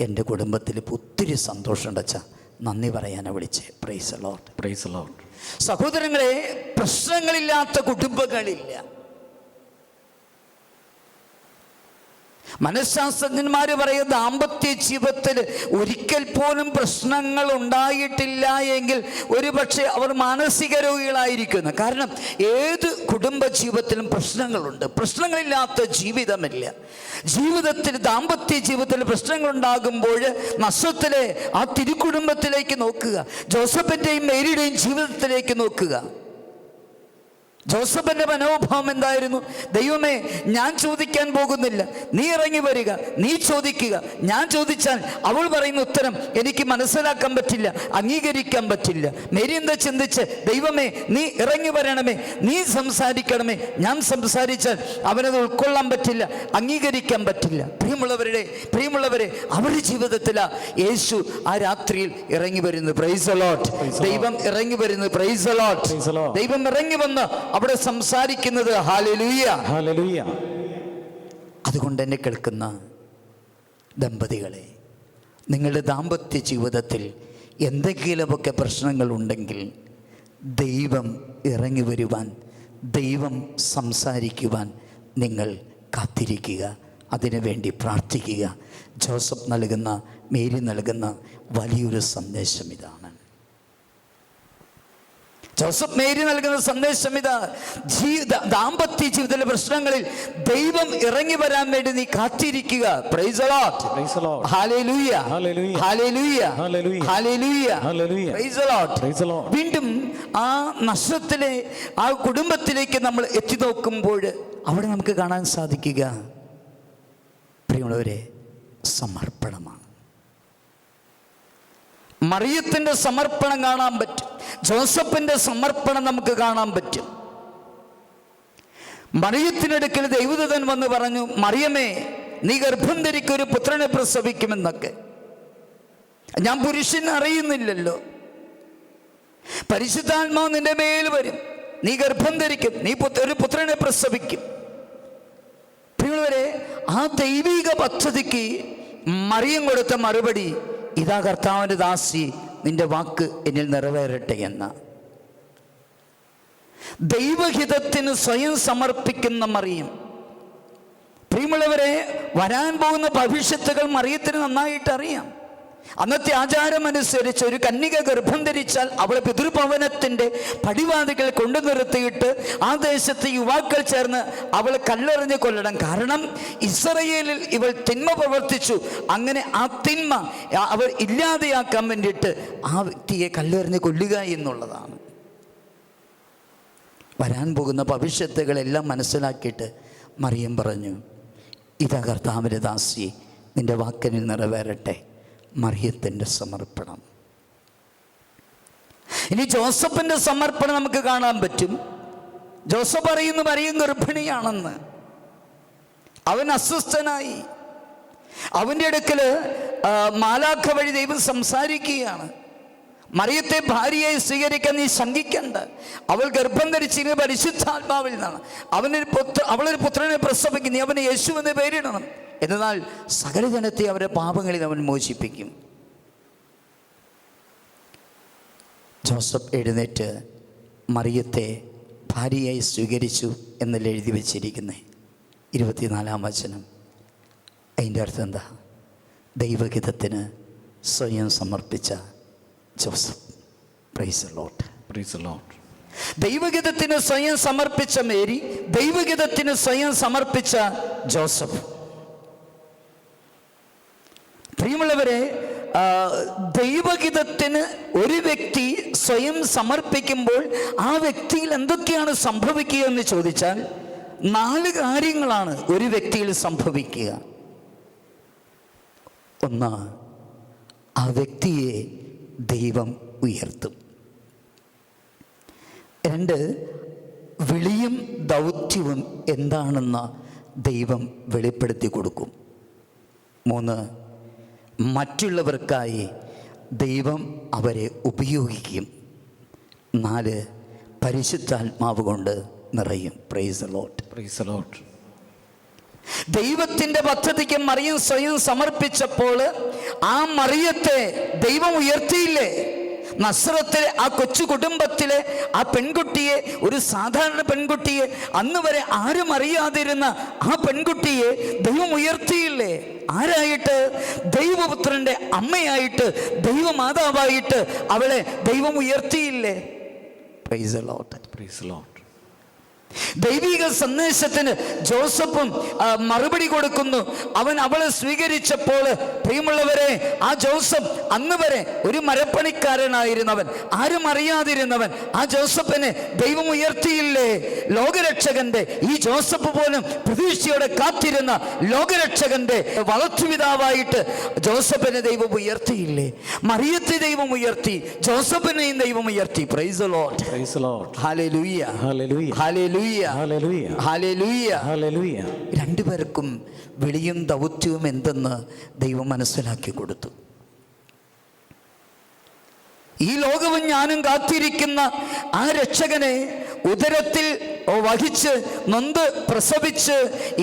എൻ്റെ കുടുംബത്തിൽ ഒത്തിരി സന്തോഷമുണ്ട് അച്ഛാ, നന്ദി പറയാനാണ് വിളിച്ചേ. Price the Lord, praise the Lord. സഹോദരങ്ങളെ, പ്രശ്നങ്ങളില്ലാത്ത കുടുംബങ്ങളില്ല. മനഃശാസ്ത്രജ്ഞന്മാർ പറയുന്ന ദാമ്പത്യ ജീവിതത്തിൽ ഒരിക്കൽ പോലും പ്രശ്നങ്ങൾ ഉണ്ടായിട്ടില്ല എങ്കിൽ ഒരു പക്ഷേ അവർ മാനസിക രോഗികളായിരിക്കുന്നു. കാരണം ഏത് കുടുംബ ജീവിതത്തിലും പ്രശ്നങ്ങളുണ്ട്. പ്രശ്നങ്ങളില്ലാത്ത ജീവിതമില്ല. ജീവിതത്തിൽ, ദാമ്പത്യ ജീവിതത്തിൽ പ്രശ്നങ്ങളുണ്ടാകുമ്പോൾ നസ്രത്തിലെ ആ തിരുക്കുടുംബത്തിലേക്ക് നോക്കുക, ജോസഫിൻ്റെയും മേരിയുടെയും ജീവിതത്തിലേക്ക് നോക്കുക. ജോസഫിൻ്റെ മനോഭാവം എന്തായിരുന്നു? ദൈവമേ ഞാൻ ചോദിക്കാൻ പോകുന്നില്ല, നീ ഇറങ്ങി വരിക, നീ ചോദിക്കുക. ഞാൻ ചോദിച്ചാൽ അവൾ പറയുന്ന ഉത്തരം എനിക്ക് മനസ്സിലാക്കാൻ പറ്റില്ല, അംഗീകരിക്കാൻ പറ്റില്ല. മേരി എന്താ ചിന്തിച്ച്, ദൈവമേ നീ ഇറങ്ങി വരണമേ, നീ സംസാരിക്കണമേ. ഞാൻ സംസാരിച്ചാൽ അവനത് ഉൾക്കൊള്ളാൻ പറ്റില്ല, അംഗീകരിക്കാൻ പറ്റില്ല. പ്രിയമുള്ളവരെ, അവരുടെ ജീവിതത്തിലാണ് യേശു ആ രാത്രിയിൽ ഇറങ്ങി വരുന്നത്. Price the Lord. ദൈവം ഇറങ്ങി വരുന്നത്. Price the Lord. ദൈവം ഇറങ്ങി വന്ന് അവിടെ സംസാരിക്കുന്നത്. Hallelujah, hallelujah. അതുകൊണ്ട് എന്നെ കേൾക്കുന്ന ദമ്പതികളെ, നിങ്ങളുടെ ദാമ്പത്യ ജീവിതത്തിൽ എന്തെങ്കിലുമൊക്കെ പ്രശ്നങ്ങളുണ്ടെങ്കിൽ ദൈവം ഇറങ്ങി വരുവാൻ, ദൈവം സംസാരിക്കുവാൻ നിങ്ങൾ കാത്തിരിക്കുക, അതിനു വേണ്ടി പ്രാർത്ഥിക്കുക. ജോസഫ് നൽകുന്ന, മേരി നൽകുന്ന വലിയൊരു സന്ദേശം ഇതാണ്. ജോസഫ് മേരി നൽകുന്ന സന്ദേശം ഇതാ, ദാമ്പത്യ ജീവിതത്തിലെ പ്രശ്നങ്ങളിൽ ദൈവം ഇറങ്ങി വരാൻ വേണ്ടി നീ കാത്തിരിക്കുക. Price the Lord, hallelujah, hallelujah, hallelujah, praise the Lord. വീണ്ടും ആ നസ്രത്തിലെ ആ കുടുംബത്തിലേക്ക് നമ്മൾ എത്തി നോക്കുമ്പോൾ അവിടെ നമുക്ക് കാണാൻ സാധിക്കുക, പ്രിയമുള്ളവരെ, സമർപ്പണമാണ്. മറിയത്തിൻ്റെ സമർപ്പണം കാണാൻ പറ്റും, ജോസഫിൻ്റെ സമർപ്പണം നമുക്ക് കാണാൻ പറ്റും. മറിയത്തിനടുക്കൽ ദൈവദൂതൻ വന്ന് പറഞ്ഞു, മറിയമേ നീ ഗർഭം ധരിക്ക്, ഒരു പുത്രനെ പ്രസവിക്കുമെന്നൊക്കെ. ഞാൻ പുരുഷനെ അറിയുന്നില്ലല്ലോ, പരിശുദ്ധാത്മാവ് നിന്റെ മേൽ വരും, നീ ഗർഭം ധരിക്കും, നീ ഒരു പുത്രനെ പ്രസവിക്കും. പ്രിയമുള്ളവരെ, ആ ദൈവിക പദ്ധതിക്ക് മറിയം കൊടുത്ത മറുപടി, ഇതാ കർത്താവിൻ്റെ ദാസി, നിന്റെ വാക്ക് എന്നിൽ നിറവേറട്ടെ എന്ന. ദൈവഹിതത്തിന് സ്വയം സമർപ്പിക്കുന്ന മറിയം. പ്രിയമുള്ളവരെ, വരാൻ പോകുന്ന ഭവിഷ്യത്തുകൾ മറിയത്തിന് നന്നായിട്ട് അറിയാം. അന്നത്തെ ആചാരമനുസരിച്ച് ഒരു കന്യക ഗർഭം ധരിച്ചാൽ അവളെ പിതൃഭവനത്തിൻ്റെ പടിവാതികൾ കൊണ്ടു നിർത്തിയിട്ട് ആ ദേശത്തെ യുവാക്കൾ ചേർന്ന് അവളെ കല്ലെറിഞ്ഞ് കൊല്ലണം. കാരണം ഇസ്രായേലിൽ ഇവൾ തിന്മ പ്രവർത്തിച്ചു. അങ്ങനെ ആ തിന്മ അവർ ഇല്ലാതെയാക്കാൻ വേണ്ടിയിട്ട് ആ വ്യക്തിയെ കല്ലെറിഞ്ഞ് കൊല്ലുക എന്നുള്ളതാണ്. വരാൻ പോകുന്ന ഭവിഷ്യത്തുകളെല്ലാം മനസ്സിലാക്കിയിട്ട് മറിയം പറഞ്ഞു, ഇതാ കർത്താവിൻ്റെ ദാസി, നിൻ്റെ വാക്കിനിൽ നിറവേറട്ടെ. മറിയത്തിൻ്റെ സമർപ്പണം. ഇനി ജോസഫിൻ്റെ സമർപ്പണം നമുക്ക് കാണാൻ പറ്റും. ജോസഫ് പറയുന്നു മറിയം ഗർഭിണിയാണെന്ന്. അവൻ അസ്വസ്ഥനായി. അവൻ്റെ അടുക്കൽ മാലാഖ വഴി ദൈവം സംസാരിക്കുകയാണ്. മറിയത്തെ ഭാര്യയായി സ്വീകരിക്കാൻ നീ ശങ്കിക്കണ്ട. അവൾ ഗർഭം ധരിച്ചിരുന്ന പരിശുദ്ധാത്മാവിൽ നിന്നാണ്. അവളൊരു പുത്രനെ പ്രസവിക്കും, നീ അവനെ യേശു എന്ന് പേരിടണം. എന്നാൽ സകല ജനത്തെ അവരുടെ പാപങ്ങളിൽ അവൻ മോചിപ്പിക്കും. ജോസഫ് എഴുന്നേറ്റ് മറിയത്തെ ഭാര്യയായി സ്വീകരിച്ചു എന്നല്ല എഴുതി വച്ചിരിക്കുന്നത്. 24-ാം വചനം. അതിൻ്റെ അർത്ഥം എന്താ? ദൈവഹിതത്തിന് സ്വയം സമർപ്പിച്ച Joseph. Praise the Lord. Praise the Lord. ദൈവഹിതത്തിന് സ്വയം സമർപ്പിച്ച മേരി, ദൈവഹിതത്തിന് സ്വയം സമർപ്പിച്ച ജോസഫ്. പ്രിയമുള്ളവരെ, ദൈവഹിതത്തിന് ഒരു വ്യക്തി സ്വയം സമർപ്പിക്കുമ്പോൾ ആ വ്യക്തിയിൽ എന്തൊക്കെയാണ് സംഭവിക്കുക എന്ന് ചോദിച്ചാൽ 4 കാര്യങ്ങളാണ് ഒരു വ്യക്തിയിൽ സംഭവിക്കുക. ഒന്ന്, ആ വ്യക്തിയെ ദൈവം ഉയർത്തും. 2, വിളിയും ദൗത്യവും എന്താണെന്ന് ദൈവം വെളിപ്പെടുത്തി കൊടുക്കും. 3, മറ്റുള്ളവർക്കായി ദൈവം അവരെ ഉപയോഗിക്കും. 4, പരിശുദ്ധാത്മാവ് കൊണ്ട് നിറയും. Price the Lord. Praise the Lord. ദൈവത്തിൻ്റെ പദ്ധതിക്ക് മറിയം സ്വയം സമർപ്പിച്ചപ്പോൾ ആ മറിയത്തെ ദൈവം ഉയർത്തിയില്ലേ? നസ്രത്തിലെ ആ കൊച്ചു കുടുംബത്തിലെ ആ പെൺകുട്ടിയെ, ഒരു സാധാരണ പെൺകുട്ടിയെ, അന്ന് വരെ ആരും അറിയാതിരുന്ന ആ പെൺകുട്ടിയെ ദൈവം ഉയർത്തിയില്ലേ? ആരായിട്ട്? ദൈവപുത്രൻ്റെ അമ്മയായിട്ട്, ദൈവമാതാവായിട്ട് അവളെ ദൈവം ഉയർത്തിയില്ലേ? Praise the Lord. Praise the Lord. ദൈവിക സന്ദേശത്തിന് ജോസഫും മറുപടി കൊടുക്കുന്നു. അവൻ അവളെ സ്വീകരിച്ചപ്പോൾ, പ്രിയമുള്ളവരെ, ആ ജോസഫ് അന്ന് വരെ ഒരു മരപ്പണിക്കാരനായിരുന്നവൻ, ആരും അറിയാതിരുന്നവൻ, ആ ജോസഫിനെ ദൈവം ഉയർത്തിയില്ലേ? ലോകരക്ഷകന്റെ, ഈ ജോസഫ് പോലും പ്രതീക്ഷയോടെ കാത്തിരുന്ന ലോകരക്ഷകന്റെ വളർത്തുപിതാവായിട്ട് ജോസഫിനെ ദൈവം ഉയർത്തിയില്ലേ? മറിയത്തെ ദൈവം ഉയർത്തി, ജോസഫിനെയും ദൈവം ഉയർത്തി. Price the Lord. Praise the Lord. Hallelujah. Hallelujah. Hallelujah. Hallelujah. Hallelujah. Hallelujah. രണ്ടുപേർക്കും വിളിയും ദൗത്യവും എന്തെന്ന് ദൈവം മനസ്സിലാക്കി കൊടുത്തു. ഈ ലോകവും ഞാനും കാത്തിരിക്കുന്ന ആ രക്ഷകനെ ഉദരത്തിൽ വഹിച്ച് നൊന്ത് പ്രസവിച്ച്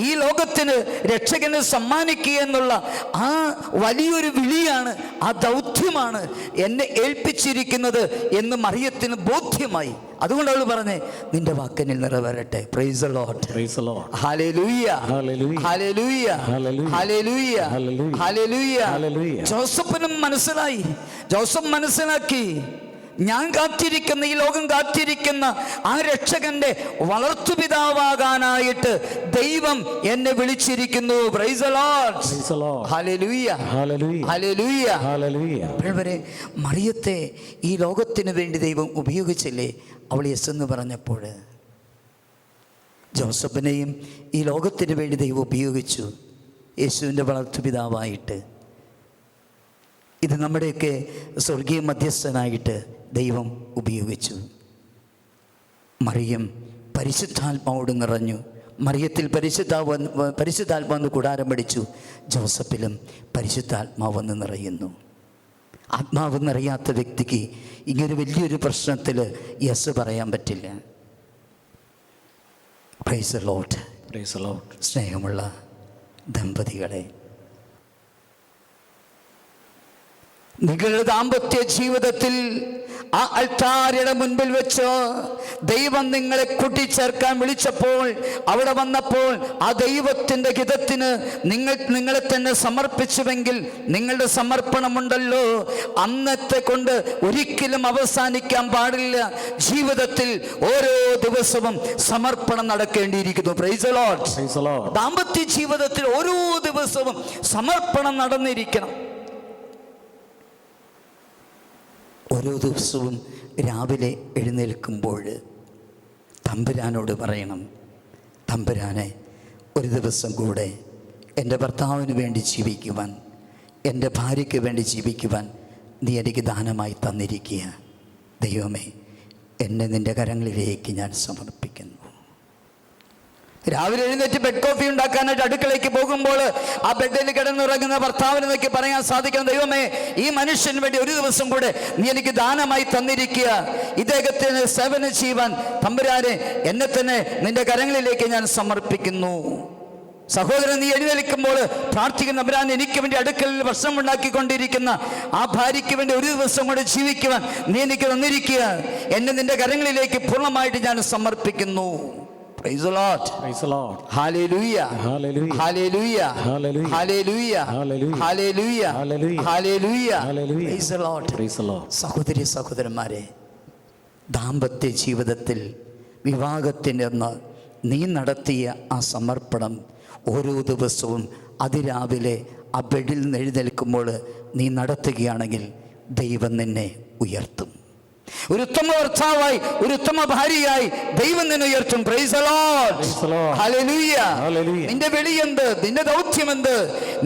ഈ ലോകത്തിന് രക്ഷകനെ സമ്മാനിക്കുക എന്നുള്ള ആ വലിയൊരു വിളിയാണ്, ആ ദൗത്യമാണ് എന്നെ ഏൽപ്പിച്ചിരിക്കുന്നത് എന്ന് മറിയത്തിന് ബോധ്യമായി. അതുകൊണ്ട് അവൾ പറഞ്ഞേ, നിന്റെ വാക്കിനിൽ നിറവേറട്ടെ. Praise the Lord. Praise the Lord. Hallelujah. Hallelujah. Hallelujah. Hallelujah. Hallelujah. Hallelujah. Hallelujah. ജോസഫിനും മനസ്സിലായി. ജോസഫ് മനസ്സിലാക്കി, ഞാൻ കാത്തിരിക്കുന്ന, ഈ ലോകം കാത്തിരിക്കുന്ന ആ രക്ഷകന്റെ വളർത്തുപിതാവാകാനായിട്ട് ദൈവം എന്നെ വിളിച്ചിരിക്കുന്നു. Praise the Lord. Praise the Lord. Hallelujah. Hallelujah. Hallelujah. Hallelujah. പ്രിയമുള്ളവരെ, മറിയത്തെ ഈ ലോകത്തിന് വേണ്ടി ദൈവം ഉപയോഗിച്ചില്ലേ? അവൾ യെസ് എന്ന് പറഞ്ഞപ്പോൾ ജോസഫിനെയും ഈ ലോകത്തിന് വേണ്ടി ദൈവം ഉപയോഗിച്ചു, യേശുവിൻ്റെ വളർത്തുപിതാവായിട്ട്. ഇത് നമ്മുടെയൊക്കെ സ്വർഗീയ മധ്യസ്ഥനായിട്ട് ദൈവം ഉപയോഗിച്ചു. മറിയം പരിശുദ്ധാത്മാവോട് നിറഞ്ഞു. മറിയത്തിൽ പരിശുദ്ധാത്മാവെന്ന് കൂടാരം പിടിച്ചു. ജോസഫിലും പരിശുദ്ധാത്മാവെന്ന് നിറയുന്നു. ആത്മാവ് നിറയാത്ത വ്യക്തിക്ക് ഇങ്ങനെ വലിയൊരു പ്രശ്നത്തിൽ യെസ് പറയാൻ പറ്റില്ല. Price the Lord. Praise the Lord. സ്നേഹമുള്ള ദമ്പതികളെ, നിങ്ങളുടെ ദാമ്പത്യ ജീവിതത്തിൽ ആ അൾത്താരയുടെ മുൻപിൽ വെച്ച് ദൈവം നിങ്ങളെ കൂട്ടിച്ചേർക്കാൻ വിളിച്ചപ്പോൾ, അവിടെ വന്നപ്പോൾ ആ ദൈവത്തിൻ്റെ ഹിതത്തിന് നിങ്ങളെ തന്നെ സമർപ്പിച്ചുവെങ്കിൽ നിങ്ങളുടെ സമർപ്പണമുണ്ടല്ലോ, അന്നത്തെ കൊണ്ട് ഒരിക്കലും അവസാനിക്കാൻ പാടില്ല. ജീവിതത്തിൽ ഓരോ ദിവസവും സമർപ്പണം നടക്കേണ്ടിയിരിക്കുന്നു. Praise the Lord. Praise the Lord. ദാമ്പത്യ ജീവിതത്തിൽ ഓരോ ദിവസവും സമർപ്പണം നടന്നിരിക്കണം. ഓരോ ദിവസവും രാവിലെ എഴുന്നേൽക്കുമ്പോൾ തമ്പുരാനോട് പറയണം, തമ്പുരാനെ, ഒരു ദിവസം കൂടെ എൻ്റെ ഭർത്താവിന് വേണ്ടി ജീവിക്കുവാൻ, എൻ്റെ ഭാര്യയ്ക്ക് വേണ്ടി ജീവിക്കുവാൻ നീ എനിക്ക് ദാനമായി തന്നിരിക്കുക. ദൈവമേ, എന്നെ നിൻ്റെ കരങ്ങളിലേക്ക് ഞാൻ സമർപ്പിക്കുന്നു. രാവിലെ എഴുന്നേറ്റ് ബെഡ് കോഫി ഉണ്ടാക്കാനായിട്ട് അടുക്കളയ്ക്ക് പോകുമ്പോൾ ആ ബെഡിൽ കിടന്നുറങ്ങുന്ന ഭർത്താവിനെ നോക്കി പറയാൻ സാധിക്കണം, ദൈവമേ, ഈ മനുഷ്യന് വേണ്ടി ഒരു ദിവസം കൂടെ നീ എനിക്ക് ദാനമായി തന്നിരിക്കുക. ഇദ്ദേഹത്തിന് സേവനം ചെയ്യുവാൻ തമ്പുരാനെ എന്നെ തന്നെ നിന്റെ കരങ്ങളിലേക്ക് ഞാൻ സമർപ്പിക്കുന്നു. സഹോദരൻ, നീ എഴുന്നേൽക്കുമ്പോൾ പ്രാർത്ഥിക്കുന്ന തമ്പുരാൻ, എനിക്ക് വേണ്ടി അടുക്കളയിൽ ഭക്ഷണം ഉണ്ടാക്കിക്കൊണ്ടിരിക്കുന്ന ആ ഭാര്യയ്ക്ക് വേണ്ടി ഒരു ദിവസം കൂടെ ജീവിക്കുവാൻ നീ എനിക്ക് തന്നിരിക്കുക. എന്നെ നിന്റെ കരങ്ങളിലേക്ക് പൂർണ്ണമായിട്ട് ഞാൻ സമർപ്പിക്കുന്നു. Praise the Lord. Praise the Lord. Hallelujah. Hallelujah. Hallelujah. Hallelujah. Hallelujah. Hallelujah. Hallelujah. Hallelujah. Hallelujah. Hallelujah. Praise the Lord. Praise the Lord. സഹോദരി സഹോദരന്മാരെ, ദാമ്പത്യ ജീവിതത്തിൽ വിവാഹത്തിനെന്ന് നീ നടത്തിയ ആ സമർപ്പണം ഓരോ ദിവസവും അതിരാവിലെ ആ ബെഡിൽ നിന്ന് എഴുന്നേൽക്കുമ്പോൾ നീ നടത്തുകയാണെങ്കിൽ ദൈവം നിന്നെ ഉയർത്തും. ഒരു ഉത്തമ ഭർത്താവായി, ഒരു ഉത്തമ ഭാര്യയായി ദൈവം നിന്നെ ഉയർത്തും. Price the Lord. ഹല്ലേലൂയ. നിന്റെ വിളിയെന്ത്, നിന്റെ ദൗത്യമെന്ത്?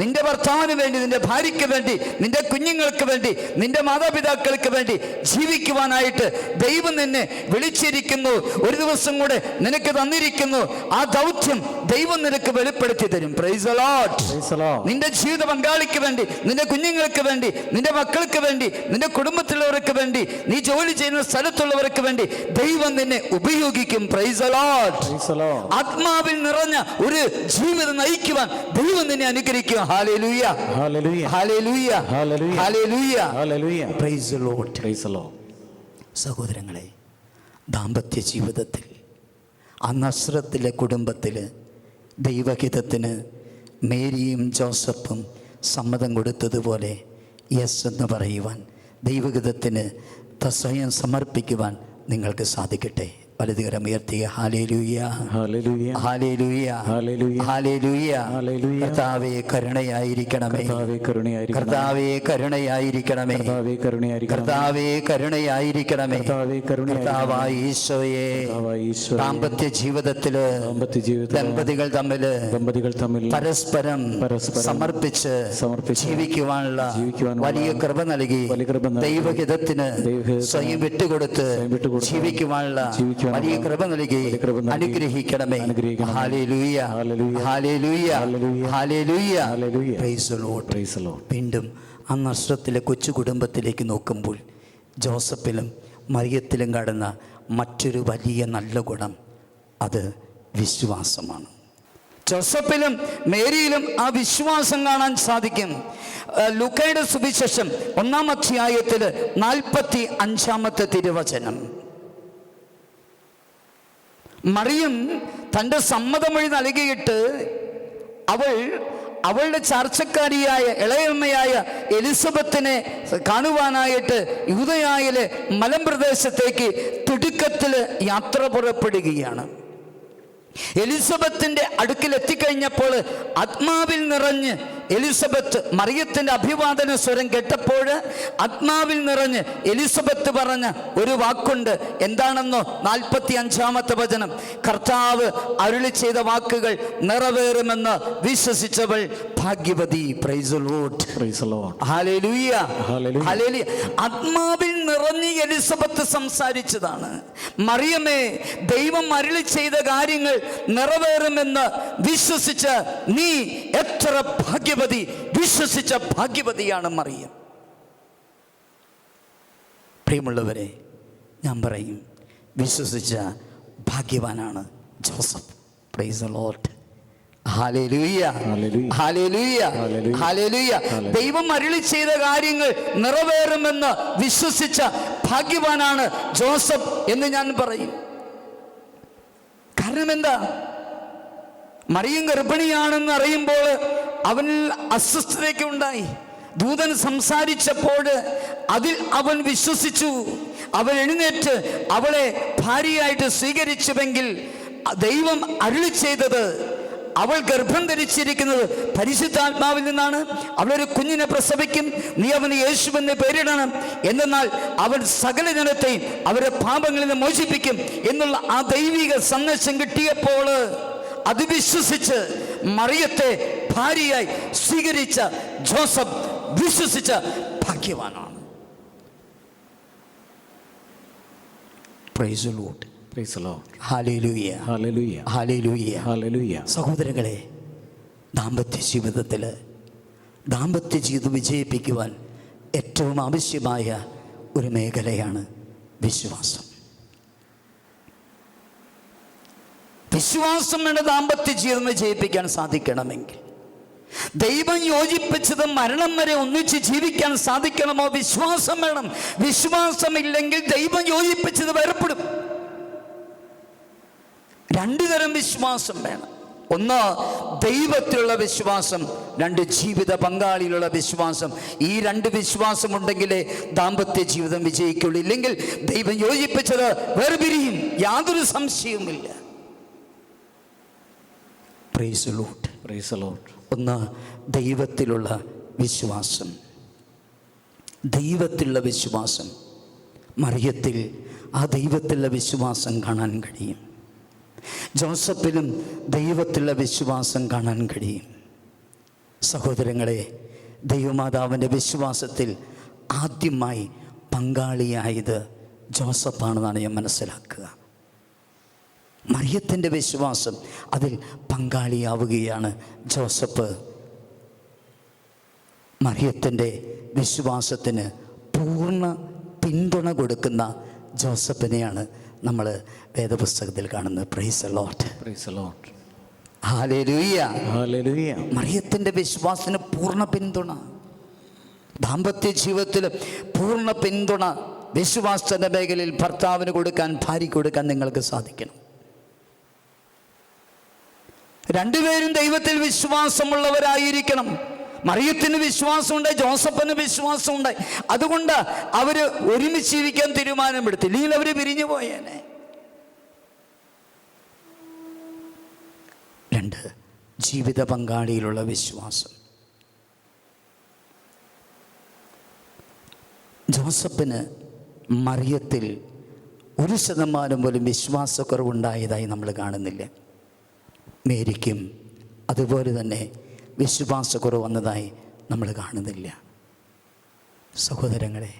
നിന്റെ ഭർത്താവിന് വേണ്ടി, നിന്റെ ഭാര്യയ്ക്ക് വേണ്ടി, നിന്റെ കുഞ്ഞുങ്ങൾക്ക് വേണ്ടി, നിന്റെ മാതാപിതാക്കൾക്ക് വേണ്ടി ജീവിക്കുവാനായിട്ട് ദൈവം നിന്നെ വിളിച്ചിരിക്കുന്നു. ഒരു ദിവസം കൂടെ നിനക്ക് തന്നിരിക്കുന്നു. ആ ദൗത്യം ദൈവം നിനക്ക് വെളിപ്പെടുത്തി തരും. Price the Lord. നിന്റെ ജീവിത പങ്കാളിക്ക് വേണ്ടി, നിന്റെ കുഞ്ഞുങ്ങൾക്ക് വേണ്ടി, നിന്റെ മക്കൾക്ക് വേണ്ടി, നിന്റെ കുടുംബത്തിലുള്ളവർക്ക് വേണ്ടി, നീ ജോലി ചെയ്യുന്ന സ്ഥലത്തുള്ളവർക്ക് വേണ്ടി ദൈവം നിന്നെ ഉപയോഗിക്കും. Price the Lord. ആത്മാവിൽ നിറഞ്ഞ ഒരു ജീവിതം നയിക്കുവാൻ ദൈവം നിന്നെ അനുഗ്രഹിക്കും. Hallelujah. Hallelujah. Hallelujah. Hallelujah. Hallelujah. Hallelujah. Price the Lord. Praise the Lord. സഹോദരങ്ങളെ, ദാമ്പത്യ ജീവിതത്തിൽ ആ നസ്രത്തിലെ കുടുംബത്തിൽ ദൈവഹിതത്തിന് മേരിയും ജോസഫും സമ്മതം കൊടുത്തതുപോലെ യെസ് എന്ന് പറയുവാൻ, ദൈവഹിതത്തിന് സ്വയം സമർപ്പിക്കുവാൻ നിങ്ങൾക്ക് സാധിക്കട്ടെ. വലതുകരം ഉയർത്തിയ hallelujah. Hallelujah. Hallelujah. Hallelujah. Hallelujah. Hallelujah. കർത്താവേ കരുണയായിരിക്കണമേ. കർത്താവേ കരുണയായിരിക്കണമേ. കർത്താവേ കരുണയായിരിക്കണമേ. കർത്താവേ കരുണയായിരിക്കണമേ. കർത്താവേ കരുണയായിരിക്കണമേ. കർത്താവേ കരുണയായിരിക്കണമേ. കർത്താവായ ഈശോയെ, ദാമ്പത്യ ജീവിതത്തില് ദമ്പതികൾ തമ്മിൽ പരസ്പരം സമർപ്പിച്ച് ജീവിക്കുവാനുള്ള വലിയ കൃപ നൽകി, ദൈവഹിതത്തിന് സ്വയം വിട്ടുകൊടുത്ത് ജീവിക്കുവാനുള്ള വലിയ കൃപ നൽകി അനുഗ്രഹിക്കണമേ. Hallelujah. Hallelujah. Hallelujah. Praise the Lord. Praise the Lord. വീണ്ടും ആ നസ്രത്തിലെ കൊച്ചു കുടുംബത്തിലേക്ക് നോക്കുമ്പോൾ ജോസഫിലും മറിയത്തിലും കാണുന്ന മറ്റൊരു വലിയ നല്ല ഗുണം, അത് വിശ്വാസമാണ്. ജോസഫിലും മേരിയിലും ആ വിശ്വാസം കാണാൻ സാധിക്കും. ലൂക്കയുടെ സുവിശേഷം 1-ാം അധ്യായത്തിൽ 45-ാമത്തെ തിരുവചനം. മറിയം തൻ്റെ സമ്മതമൊഴി നൽകിയിട്ട് അവളുടെ ചർച്ചക്കാരിയായ ഇളയമ്മയായ എലിസബത്തിനെ കാണുവാനായിട്ട് യൂദയായിലെ മലമ്പ്രദേശത്തേക്ക് തിടുക്കത്തിൽ യാത്ര പുറപ്പെടുകയാണ്. എലിസബത്തിന്റെ അടുക്കൽ എത്തിക്കഴിഞ്ഞപ്പോൾ ആത്മാവിൽ നിറഞ്ഞ് എലിസബത്ത് മറിയത്തിന്റെ അഭിവാദന സ്വരം കേട്ടപ്പോൾ ആത്മാവിൽ നിറഞ്ഞ് എലിസബത്ത് പറഞ്ഞ ഒരു വാക്കുണ്ട്. എന്താണെന്നോ? 45-ാമത്തെ വചനം. കർത്താവ് അരുളി ചെയ്ത വാക്കുകൾ നിറവേറുമെന്ന് വിശ്വസിച്ചവൾ ഭാഗ്യവതി. Price the Lord. Praise the Lord. Hallelujah. Hallelujah. Hallelujah. ആത്മാവിൽ നിറഞ്ഞ് എലിസബത്ത് സംസാരിച്ചതാണ്. മറിയമേ, ദൈവം അരുളി ചെയ്ത കാര്യങ്ങൾ നിറവേറുമെന്ന് വിശ്വസിച്ച നീ എത്ര ഭാഗ്യവതി. വിശ്വസിച്ച ഭാഗ്യവതിയാണ് മറിയം. പ്രിയമുള്ളവരെ, ഞാൻ പറയും, വിശ്വസിച്ച ഭാഗ്യവാനാണ് Joseph. Praise the Lord. Hallelujah. Hallelujah. Hallelujah. Hallelujah. Hallelujah. ദൈവം അരുളി ചെയ്ത കാര്യങ്ങൾ നിറവേറുമെന്ന് വിശ്വസിച്ച ഭാഗ്യവാനാണ് ജോസഫ് എന്ന് ഞാൻ പറയും. കാരണം എന്താ? മറിയം ഗർഭിണിയാണെന്ന് അറിയുമ്പോൾ അവനിൽ അസ്വസ്ഥതയൊക്കെ ഉണ്ടായി. ദൂതൻ സംസാരിച്ചപ്പോൾ അതിൽ അവൻ വിശ്വസിച്ചു. അവൻ എഴുന്നേറ്റ് അവളെ ഭാര്യയായിട്ട് സ്വീകരിച്ചുവെങ്കിൽ ദൈവം അരുളി ചെയ്തത് അവൾ ഗർഭം ധരിച്ചിരിക്കുന്നത് പരിശുദ്ധാത്മാവിൽ നിന്നാണ്. അവളൊരു കുഞ്ഞിനെ പ്രസവിക്കും, നീ അവന് യേശുവെന്ന് പേരിടണം. എന്നാൽ അവൻ സകല ജനത്തെയും അവരുടെ പാപങ്ങളിൽ നിന്ന് മോചിപ്പിക്കും എന്നുള്ള ആ ദൈവിക സന്ദേശം കിട്ടിയപ്പോൾ അത് വിശ്വസിച്ച് മറിയത്തെ ഭാര്യയായി സ്വീകരിച്ച ജോസഫ് വിശ്വസിച്ച ഭാഗ്യവാനാണ്. Praise the Lord. Praise the Lord. Hallelujah. Hallelujah. Hallelujah. Hallelujah. സഹോദരങ്ങളെ, ദാമ്പത്യ ജീവിതം വിജയിപ്പിക്കുവാൻ ഏറ്റവും ആവശ്യമായ ഒരു മേഖലയാണ് വിശ്വാസം. വിശ്വാസം വേണ്ട ദാമ്പത്യ ജീവിതം വിജയിപ്പിക്കാൻ സാധിക്കണമെങ്കിൽ, ദൈവം യോജിപ്പിച്ചത് മരണം വരെ ഒന്നിച്ച് ജീവിക്കാൻ സാധിക്കണമോ, വിശ്വാസം വേണം. വിശ്വാസമില്ലെങ്കിൽ ദൈവം യോജിപ്പിച്ചത് വേർപ്പെടും. രണ്ടു തരം വിശ്വാസം വേണം. ഒന്ന് ദൈവത്തിലുള്ള വിശ്വാസം, രണ്ട് ജീവിത പങ്കാളിയിലുള്ള വിശ്വാസം. ഈ രണ്ട് വിശ്വാസം ഉണ്ടെങ്കിലേ ദാമ്പത്യ ജീവിതം വിജയിക്കുള്ളൂ. ഇല്ലെങ്കിൽ ദൈവം യോജിപ്പിച്ചത് വേർപിരിയും, യാതൊരു സംശയവുമില്ല. Praise the Lord. Praise the Lord. ഒന്ന് ദൈവത്തിലുള്ള വിശ്വാസം. ദൈവത്തിലുള്ള വിശ്വാസം, മറിയത്തിൽ ആ ദൈവത്തിലുള്ള വിശ്വാസം കാണാൻ കഴിയും. ജോസഫിലും ദൈവത്തിലുള്ള വിശ്വാസം കാണാൻ കഴിയും. സഹോദരങ്ങളെ, ദൈവമാതാവിൻ്റെ വിശ്വാസത്തിൽ ആദ്യമായി പങ്കാളിയായത് ജോസഫാണെന്നാണ് ഞാൻ മനസ്സിലാക്കുക. മറിയത്തിൻ്റെ വിശ്വാസം, അതിൽ പങ്കാളിയാവുകയാണ് ജോസഫ്. മറിയത്തിൻ്റെ വിശ്വാസത്തിന് പൂർണ്ണ പിന്തുണ കൊടുക്കുന്ന ജോസഫിനെയാണ് നമ്മൾ വേദപുസ്തകത്തിൽ കാണുന്നത്. Price the Lord. Praise the Lord. Hallelujah. Hallelujah. മറിയത്തിൻ്റെ വിശ്വാസത്തിന് പൂർണ്ണ പിന്തുണ, ദാമ്പത്യ ജീവിതത്തിൽ പൂർണ്ണ പിന്തുണ വിശ്വാസത്തിൻ്റെ മേഖലയിൽ ഭർത്താവിന് കൊടുക്കാൻ, ഭാര്യയ്ക്ക് കൊടുക്കാൻ നിങ്ങൾക്ക് സാധിക്കണം. രണ്ടുപേരും ദൈവത്തിൽ വിശ്വാസമുള്ളവരായിരിക്കണം. മറിയത്തിന് വിശ്വാസമുണ്ട്, ജോസഫിന് വിശ്വാസമുണ്ട്. അതുകൊണ്ട് അവര് ഒരുമിച്ച് ജീവിക്കാൻ തീരുമാനമെടുത്തു. ഇല്ലെങ്കിൽ അവര് പിരിഞ്ഞു പോയേനെ. രണ്ട്, ജീവിത പങ്കാളിയിലുള്ള വിശ്വാസം. ജോസഫിന് മറിയത്തിൽ 1% പോലും വിശ്വാസക്കുറവുണ്ടായതായി നമ്മൾ കാണുന്നില്ല. മേരിക്കും അതുപോലെ തന്നെ വിശ്വാസക്കുറവ് വന്നതായി നമ്മൾ കാണുന്നില്ല. സഹോദരങ്ങളെ,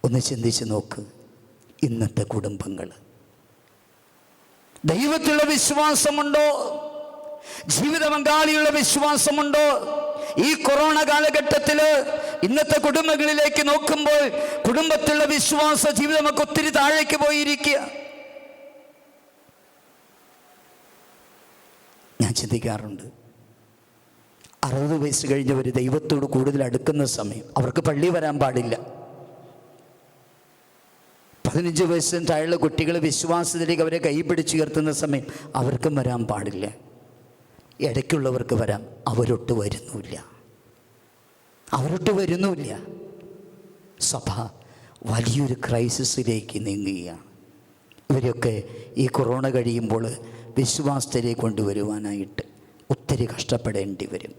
ഒന്ന് ചിന്തിച്ച് നോക്ക്. ഇന്നത്തെ കുടുംബങ്ങൾ ദൈവത്തിലുള്ള വിശ്വാസമുണ്ടോ? ജീവിത പങ്കാളിയുള്ള വിശ്വാസമുണ്ടോ? ഈ കൊറോണ കാലഘട്ടത്തിൽ ഇന്നത്തെ കുടുംബങ്ങളിലേക്ക് നോക്കുമ്പോൾ കുടുംബത്തിലുള്ള വിശ്വാസ ജീവിതമൊക്കെ ഒത്തിരി താഴേക്ക് പോയിരിക്കുക. ഞാൻ ചിന്തിക്കാറുണ്ട്, 60 വയസ്സ് കഴിഞ്ഞവർ ദൈവത്തോട് കൂടുതൽ അടുക്കുന്ന സമയം അവർക്ക് പള്ളി വരാൻ പാടില്ല. 15 വയസ്സിന് താഴെയുള്ള കുട്ടികൾ വിശ്വാസത്തിലേക്ക് അവരെ കൈപിടിച്ചുയർത്തുന്ന സമയം അവർക്കും വരാൻ പാടില്ല. ഇടയ്ക്കുള്ളവർക്ക് വരാം, അവരൊട്ട് വരുന്നുമില്ല. സഭ വലിയൊരു ക്രൈസിസിലേക്ക് നീങ്ങുകയാണ്. ഇവരൊക്കെ ഈ കൊറോണ കഴിയുമ്പോൾ വിശ്വാസത്തിലേക്ക് കൊണ്ടുവരുവാനായിട്ട് ഒത്തിരി കഷ്ടപ്പെടേണ്ടി വരും.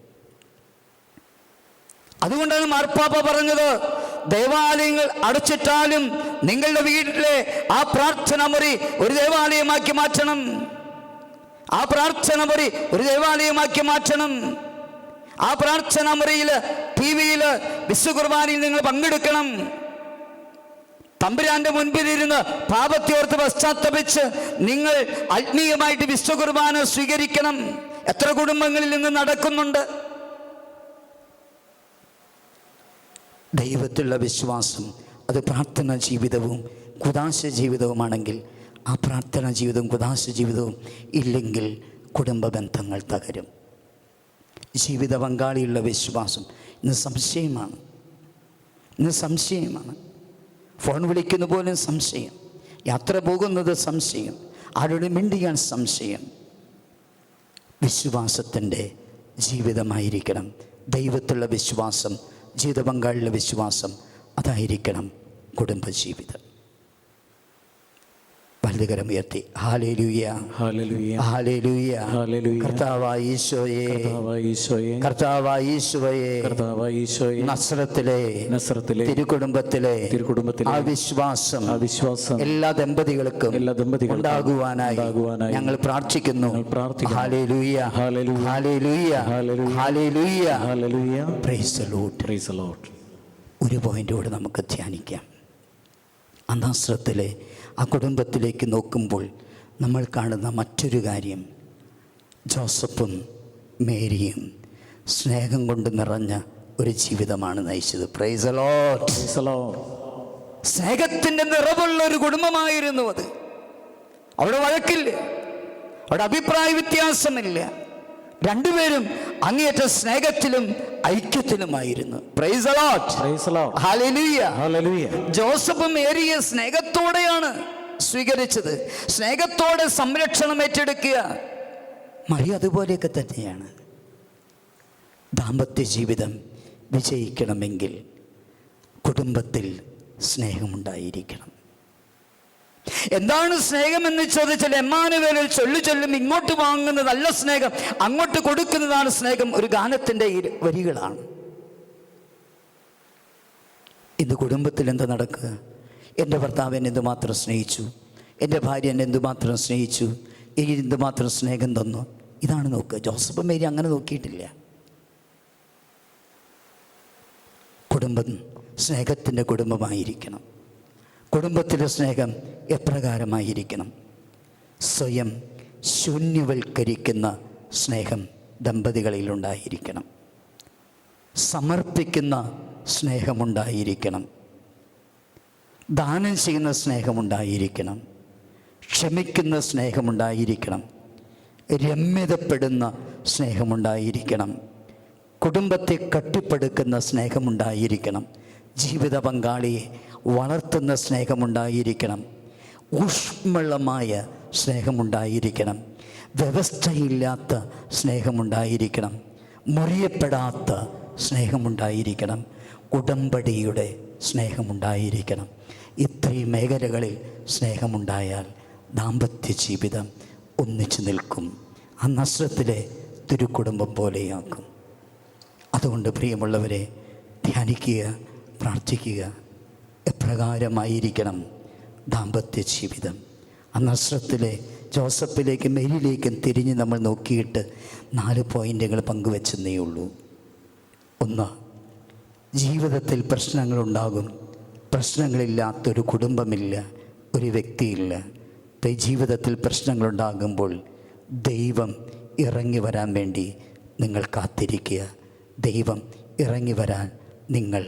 അതുകൊണ്ടാണ് മാർപ്പാപ്പ പറഞ്ഞത്, ദേവാലയങ്ങൾ അടച്ചിട്ടാലും നിങ്ങളുടെ വീട്ടിലെ ആ പ്രാർത്ഥന മുറി ഒരു ദേവാലയമാക്കി മാറ്റണം. ആ പ്രാർത്ഥന മുറി ഒരു ദേവാലയമാക്കി മാറ്റണം. ആ പ്രാർത്ഥന മുറിയിൽ TV-യിൽ വിശുദ്ധകുർബാനയിൽ നിങ്ങൾ പങ്കെടുക്കണം. തമ്പുരാന്റെ മുൻപിലിരുന്ന് പാപത്തെയോർത്ത് പശ്ചാത്തപിച്ച് നിങ്ങൾ ആത്മീയമായിട്ട് വിശുദ്ധകുർബാന സ്വീകരിക്കണം. എത്ര കുടുംബങ്ങളിൽ നിന്ന് നടക്കുന്നുണ്ട്? ദൈവത്തിലുള്ള വിശ്വാസം അത് പ്രാർത്ഥനാ ജീവിതവും കുദാശ ജീവിതവുമാണെങ്കിൽ, ആ പ്രാർത്ഥനാ ജീവിതവും കുദാശ ജീവിതവും ഇല്ലെങ്കിൽ കുടുംബ ബന്ധങ്ങൾ തകരും. ജീവിത പങ്കാളിയുള്ള വിശ്വാസം ഇന്ന് സംശയമാണ്. ഫോൺ വിളിക്കുന്ന പോലും സംശയം, യാത്ര പോകുന്നത് സംശയം, ആരോട് മിണ്ടിയാൻ സംശയം. വിശ്വാസത്തിൻ്റെ ജീവിതമായിരിക്കണം ദൈവത്തിലുള്ള വിശ്വാസം, ജീവിത പങ്കാളിയുള്ള വിശ്വാസം, അതായിരിക്കണം കുടുംബജീവിതം. വലതുകരമുയർത്തി ഹല്ലേലൂയ, ഹല്ലേലൂയ, ഹല്ലേലൂയ. ഹല്ലേലൂയ. കർത്താവായ ഈശോയെ, കർത്താവായ ഈശോയെ, കർത്താവായ ഈശോയെ, കർത്താവായ ഈശോയെ, നസ്രത്തിലെ തിരുക്കുടുംബത്തിലെ ആ വിശ്വാസം വിശ്വാസം എല്ലാ ദമ്പതികൾക്കും ഉണ്ടാകുവാനായി ഞങ്ങൾ പ്രാർത്ഥിക്കുന്നു. Hallelujah, hallelujah, hallelujah, hallelujah, hallelujah. Hallelujah. Praise the Lord. Praise the Lord. ഒരു പോയിന്റോട് നമുക്ക് ധ്യാനിക്കാം. ആ നസ്രത്തിലെ ആ കുടുംബത്തിലേക്ക് നോക്കുമ്പോൾ നമ്മൾ കാണുന്ന മറ്റൊരു കാര്യം, ജോസഫും മേരിയും സ്നേഹം കൊണ്ട് നിറഞ്ഞ ഒരു ജീവിതമാണ് നയിച്ചത്. Price the Lord. Praise the Lord. സ്നേഹത്തിൻ്റെ നിറവുള്ള ഒരു കുടുംബമായിരുന്നു അത്. അവിടെ വഴക്കില്ല, അവിടെ അഭിപ്രായ വ്യത്യാസമില്ല. രണ്ടുപേരും അങ്ങേയറ്റ സ്നേഹത്തിലും ഐക്യത്തിലുമായിരുന്നു. Praise the Lord. Praise the Lord. Hallelujah, hallelujah. Joseph മേരിയെ സ്നേഹത്തോടെയാണ് സ്വീകരിച്ചത്, സ്നേഹത്തോടെ സംരക്ഷണം ഏറ്റെടുക്കുക. മറിയ അതുപോലെയൊക്കെ തന്നെയാണ്. ദാമ്പത്യ ജീവിതം വിജയിക്കണമെങ്കിൽ കുടുംബത്തിൽ സ്നേഹമുണ്ടായിരിക്കണം. എന്താണ് സ്നേഹമെന്ന് ചോദിച്ചാൽ എമ്മാനുവേലിൽ ചൊല്ലും ഇങ്ങോട്ട് വാങ്ങുന്നതല്ല സ്നേഹം, അങ്ങോട്ട് കൊടുക്കുന്നതാണ് സ്നേഹം. ഒരു ഗാനത്തിൻ്റെ വരികളാണ്. ഇന്ന് കുടുംബത്തിൽ എന്താ നടക്കുക? എൻ്റെ ഭർത്താവ് എന്നെ എന്തുമാത്രം സ്നേഹിച്ചു, എൻ്റെ ഭാര്യ എന്നെ എന്തുമാത്രം സ്നേഹിച്ചു, എന്തുമാത്രം സ്നേഹം തന്നു, ഇതാണ് നോക്കുക. ജോസഫ് മേരി അങ്ങനെ നോക്കിയിട്ടില്ല. കുടുംബം സ്നേഹത്തിൻ്റെ കുടുംബമായിരിക്കണം. കുടുംബത്തിലെ സ്നേഹം എപ്രകാരമായിരിക്കണം? സ്വയം ശൂന്യവൽക്കരിക്കുന്ന സ്നേഹം ദമ്പതികളിലുണ്ടായിരിക്കണം. സമർപ്പിക്കുന്ന സ്നേഹമുണ്ടായിരിക്കണം. ദാനം ചെയ്യുന്ന സ്നേഹമുണ്ടായിരിക്കണം. ക്ഷമിക്കുന്ന സ്നേഹമുണ്ടായിരിക്കണം. രമ്യതപ്പെടുന്ന സ്നേഹമുണ്ടായിരിക്കണം. കുടുംബത്തെ കട്ടിപ്പടുക്കുന്ന സ്നേഹമുണ്ടായിരിക്കണം. ജീവിത പങ്കാളിയെ വളർത്തുന്ന സ്നേഹമുണ്ടായിരിക്കണം. ഊഷ്മളമായ സ്നേഹമുണ്ടായിരിക്കണം. വ്യവസ്ഥയില്ലാത്ത സ്നേഹമുണ്ടായിരിക്കണം. മുറിയപ്പെടാത്ത സ്നേഹമുണ്ടായിരിക്കണം. ഉടമ്പടിയുടെ സ്നേഹമുണ്ടായിരിക്കണം. ഇത്രയും മേഖലകളിൽ സ്നേഹമുണ്ടായാൽ ദാമ്പത്യ ജീവിതം ഒന്നിച്ചു നിൽക്കും. ആ നസ്രത്തിലെ തിരുക്കുടുംബം പോലെയാക്കും. അതുകൊണ്ട് പ്രിയമുള്ളവരെ, ധ്യാനിക്കുക, പ്രാർത്ഥിക്കുക. എപ്രകാരമായിരിക്കണം ദാമ്പത്യ ജീവിതം? ആ നസ്രത്തിലെ ജോസഫിലേക്കും മേരിയിലേക്കും തിരിഞ്ഞ് നമ്മൾ നോക്കിയിട്ട് 4 പോയിൻ്റുകൾ പങ്കുവെച്ചെന്നേ ഉള്ളൂ. 1, ജീവിതത്തിൽ പ്രശ്നങ്ങളുണ്ടാകും. പ്രശ്നങ്ങളില്ലാത്തൊരു കുടുംബമില്ല, ഒരു വ്യക്തിയില്ല. ജീവിതത്തിൽ പ്രശ്നങ്ങളുണ്ടാകുമ്പോൾ ദൈവം ഇറങ്ങി വരാൻ വേണ്ടി നിങ്ങൾ കാത്തിരിക്കുക. ദൈവം ഇറങ്ങി വരാൻ നിങ്ങൾ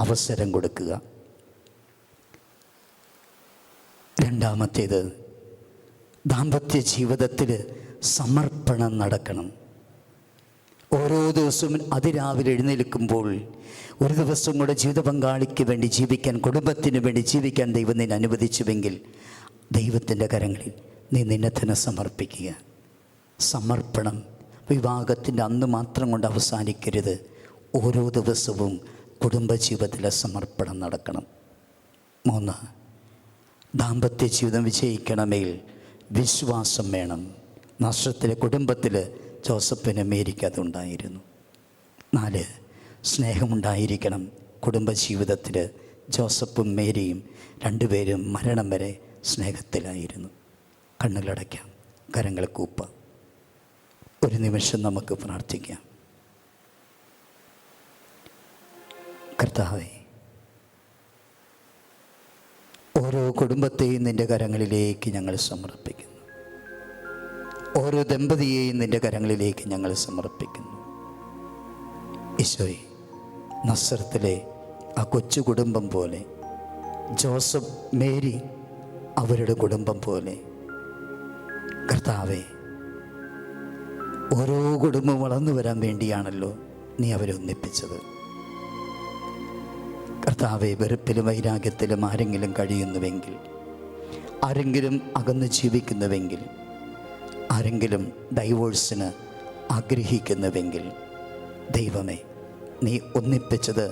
അവസരം കൊടുക്കുക. രണ്ടാമത്തേത്, ദാമ്പത്യ ജീവിതത്തിൽ സമർപ്പണം നടക്കണം. ഓരോ ദിവസവും അതിരാവിലെ എഴുന്നേൽക്കുമ്പോൾ ഒരു ദിവസം കൂടെ ജീവിത പങ്കാളിക്ക് വേണ്ടി ജീവിക്കാൻ, കുടുംബത്തിന് വേണ്ടി ജീവിക്കാൻ ദൈവം നിന്നെ അനുവദിച്ചുവെങ്കിൽ ദൈവത്തിൻ്റെ കരങ്ങളിൽ നീ നിന്നെ തന്നെ സമർപ്പിക്കുക. സമർപ്പണം വിവാഹത്തിൻ്റെ അന്ന് മാത്രം കൊണ്ട് അവസാനിക്കരുത്. ഓരോ ദിവസവും കുടുംബജീവിതത്തിലെ സമർപ്പണം നടക്കണം. 3, ദാമ്പത്യ ജീവിതം വിജയിക്കണമെങ്കിൽ വിശ്വാസം വേണം. നസ്രത്തിലെ കുടുംബത്തിൽ ജോസഫിന് മേരിക്ക് അതുണ്ടായിരുന്നു. 4, സ്നേഹമുണ്ടായിരിക്കണം. കുടുംബജീവിതത്തിൽ ജോസഫും മേരിയും രണ്ടുപേരും മരണം വരെ സ്നേഹത്തിലായിരുന്നു. കണ്ണുകളടയ്ക്കാം, കരങ്ങൾ കൂപ്പാം. ഒരു നിമിഷം നമുക്ക് പ്രാർത്ഥിക്കാം. കർത്താവേ, ഓരോ കുടുംബത്തെയും നിൻ്റെ കരങ്ങളിലേക്ക് ഞങ്ങൾ സമർപ്പിക്കുന്നു. ഓരോ ദമ്പതിയെയും നിൻ്റെ കരങ്ങളിലേക്ക് ഞങ്ങൾ സമർപ്പിക്കുന്നു. ഈശോയെ, നസ്രത്തിലെ ആ കൊച്ചു കുടുംബം പോലെ, ജോസഫ് മേരി അവരുടെ കുടുംബം പോലെ, കർത്താവേ, ഓരോ കുടുംബം വളർന്നു വരാൻ വേണ്ടിയാണല്ലോ നീ അവരെ ഒന്നിപ്പിച്ചത്. കർത്താവെ, വെറുപ്പിലും വൈരാഗ്യത്തിലും ആരെങ്കിലും കഴിയുന്നുവെങ്കിൽ, ആരെങ്കിലും അകന്ന് ജീവിക്കുന്നുവെങ്കിൽ, ആരെങ്കിലും ഡൈവോഴ്സിന് ആഗ്രഹിക്കുന്നുവെങ്കിൽ, ദൈവമേ, നീ ഒന്നിപ്പിച്ചത്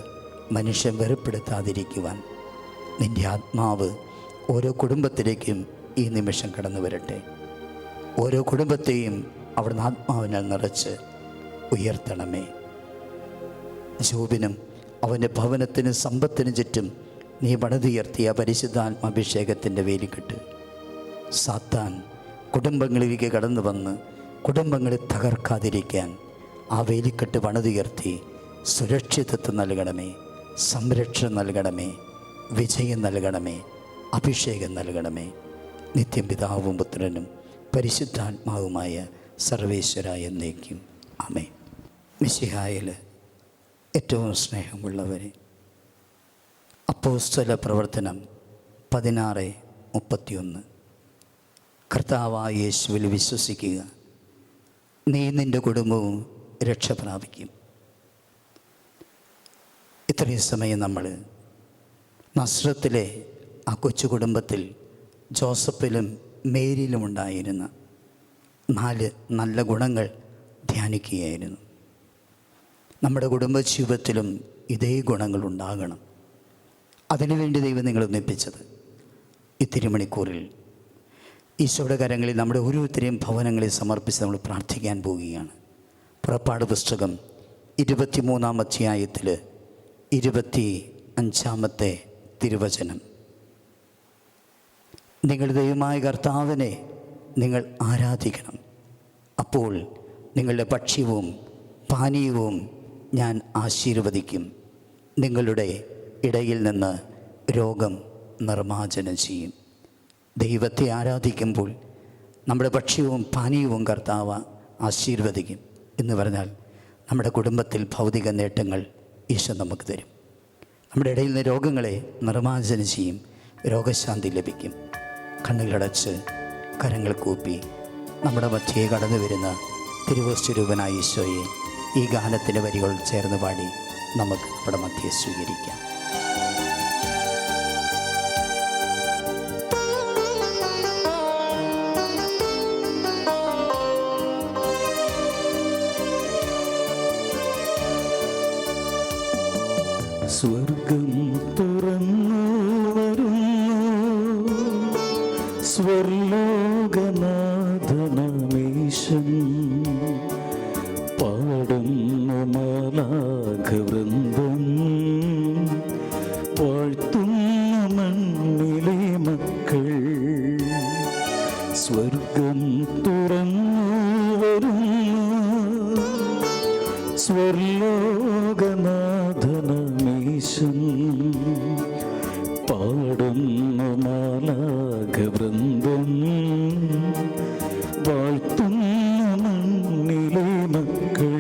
മനുഷ്യൻ വെറുപ്പെടുത്താതിരിക്കുവാൻ നിൻ്റെ ആത്മാവ് ഓരോ കുടുംബത്തിലേക്കും ഈ നിമിഷം കടന്നു വരട്ടെ. ഓരോ കുടുംബത്തെയും അവിടുന്ന് ആത്മാവിനാൽ നിറച്ച് ഉയർത്തണമേ. ജോബിനും അവൻ്റെ ഭവനത്തിനും സമ്പത്തിനും ചുറ്റും നീ പണിതുയർത്തിയ പരിശുദ്ധാത്മാഭിഷേകത്തിൻ്റെ വേലിക്കെട്ട് സാത്താൻ കുടുംബങ്ങളിലേക്ക് കടന്നു വന്ന് കുടുംബങ്ങളെ തകർക്കാതിരിക്കാൻ ആ വേലിക്കെട്ട് പണിതുയർത്തി സുരക്ഷിതത്വം നൽകണമേ, സംരക്ഷണം നൽകണമേ, വിജയം നൽകണമേ, അഭിഷേകം നൽകണമേ. നിത്യം പിതാവും പുത്രനും പരിശുദ്ധാത്മാവുമായ സർവേശ്വര എന്നേക്കും ആമേൻ. മിശിഹായിൽ ഏറ്റവും സ്നേഹമുള്ളവരെ, അപ്പോസ്തല പ്രവർത്തനം 16:31 കർത്താവായ യേശുവിൽ വിശ്വസിക്കുക, നീ നിൻ്റെ കുടുംബവും രക്ഷ പ്രാപിക്കും. ഇത്രയും സമയം നമ്മൾ നസ്രത്തിലെ ആ കൊച്ചു കുടുംബത്തിൽ ജോസഫിലും മേരിയിലും ഉണ്ടായിരുന്ന 4 നല്ല ഗുണങ്ങൾ ധ്യാനിക്കുകയായിരുന്നു. നമ്മുടെ കുടുംബജീവിതത്തിലും ഇതേ ഗുണങ്ങൾ ഉണ്ടാകണം. അതിനുവേണ്ടി ദൈവം നിങ്ങളെ ഒന്നിപ്പിച്ചത് ഈ തിരുമണിക്കൂറിൽ ഈശോയുടെ കരങ്ങളിൽ നമ്മുടെ ഓരോരുത്തരെയും ഭവനങ്ങളിൽ സമർപ്പിച്ച് നമ്മൾ പ്രാർത്ഥിക്കാൻ പോവുകയാണ്. പുറപ്പാട് പുസ്തകം 23-ാം അധ്യായത്തിൽ 25-ാമത്തെ തിരുവചനം. നിങ്ങൾ ദൈവമായ കർത്താവിനെ നിങ്ങൾ ആരാധിക്കണം, അപ്പോൾ നിങ്ങളുടെ ഭക്ഷ്യവും പാനീയവും ഞാൻ ആശീർവദിക്കും, നിങ്ങളുടെ ഇടയിൽ നിന്ന് രോഗം നിർമ്മാർജ്ജനം ചെയ്യും. ദൈവത്തെ ആരാധിക്കുമ്പോൾ നമ്മുടെ ഭക്ഷ്യവും പാനീയവും കർത്താവ് ആശീർവദിക്കും എന്ന് പറഞ്ഞാൽ നമ്മുടെ കുടുംബത്തിൽ ഭൗതിക നേട്ടങ്ങൾ ഈശോ നമുക്ക് തരും. നമ്മുടെ ഇടയിൽ നിന്ന് രോഗങ്ങളെ നിർമ്മാർജ്ജനം ചെയ്യും, രോഗശാന്തി ലഭിക്കും. കണ്ണുകളടച്ച് കരങ്ങൾ കൂപ്പി നമ്മുടെ മധ്യേ കടന്നു വരുന്ന തിരുവസ്വരൂപനായ ഈശോയെ ഈ ഗാനത്തിൻ്റെ വരികൾ ചേർന്ന് പാടി നമുക്ക് നമ്മുടെ മധ്യേ സ്വീകരിക്കാം. സ്വർഗം തുറന്നു വരുന്നു, സ്വർലോകനാഥനമീശൻ പാടുന്നു മാലാഖവൃന്ദം, വാഴ്ത്തുന്നു മണ്ണിലെ മക്കൾ. സ്വർഗം തുറന്നു വരുന്നു, സ്വർലോകനാഥനമീശൻ പാടുന്നു മാലാഖവൃന്ദം, വാഴ്ത്തുന്നു മണ്ണിലെ മക്കൾ.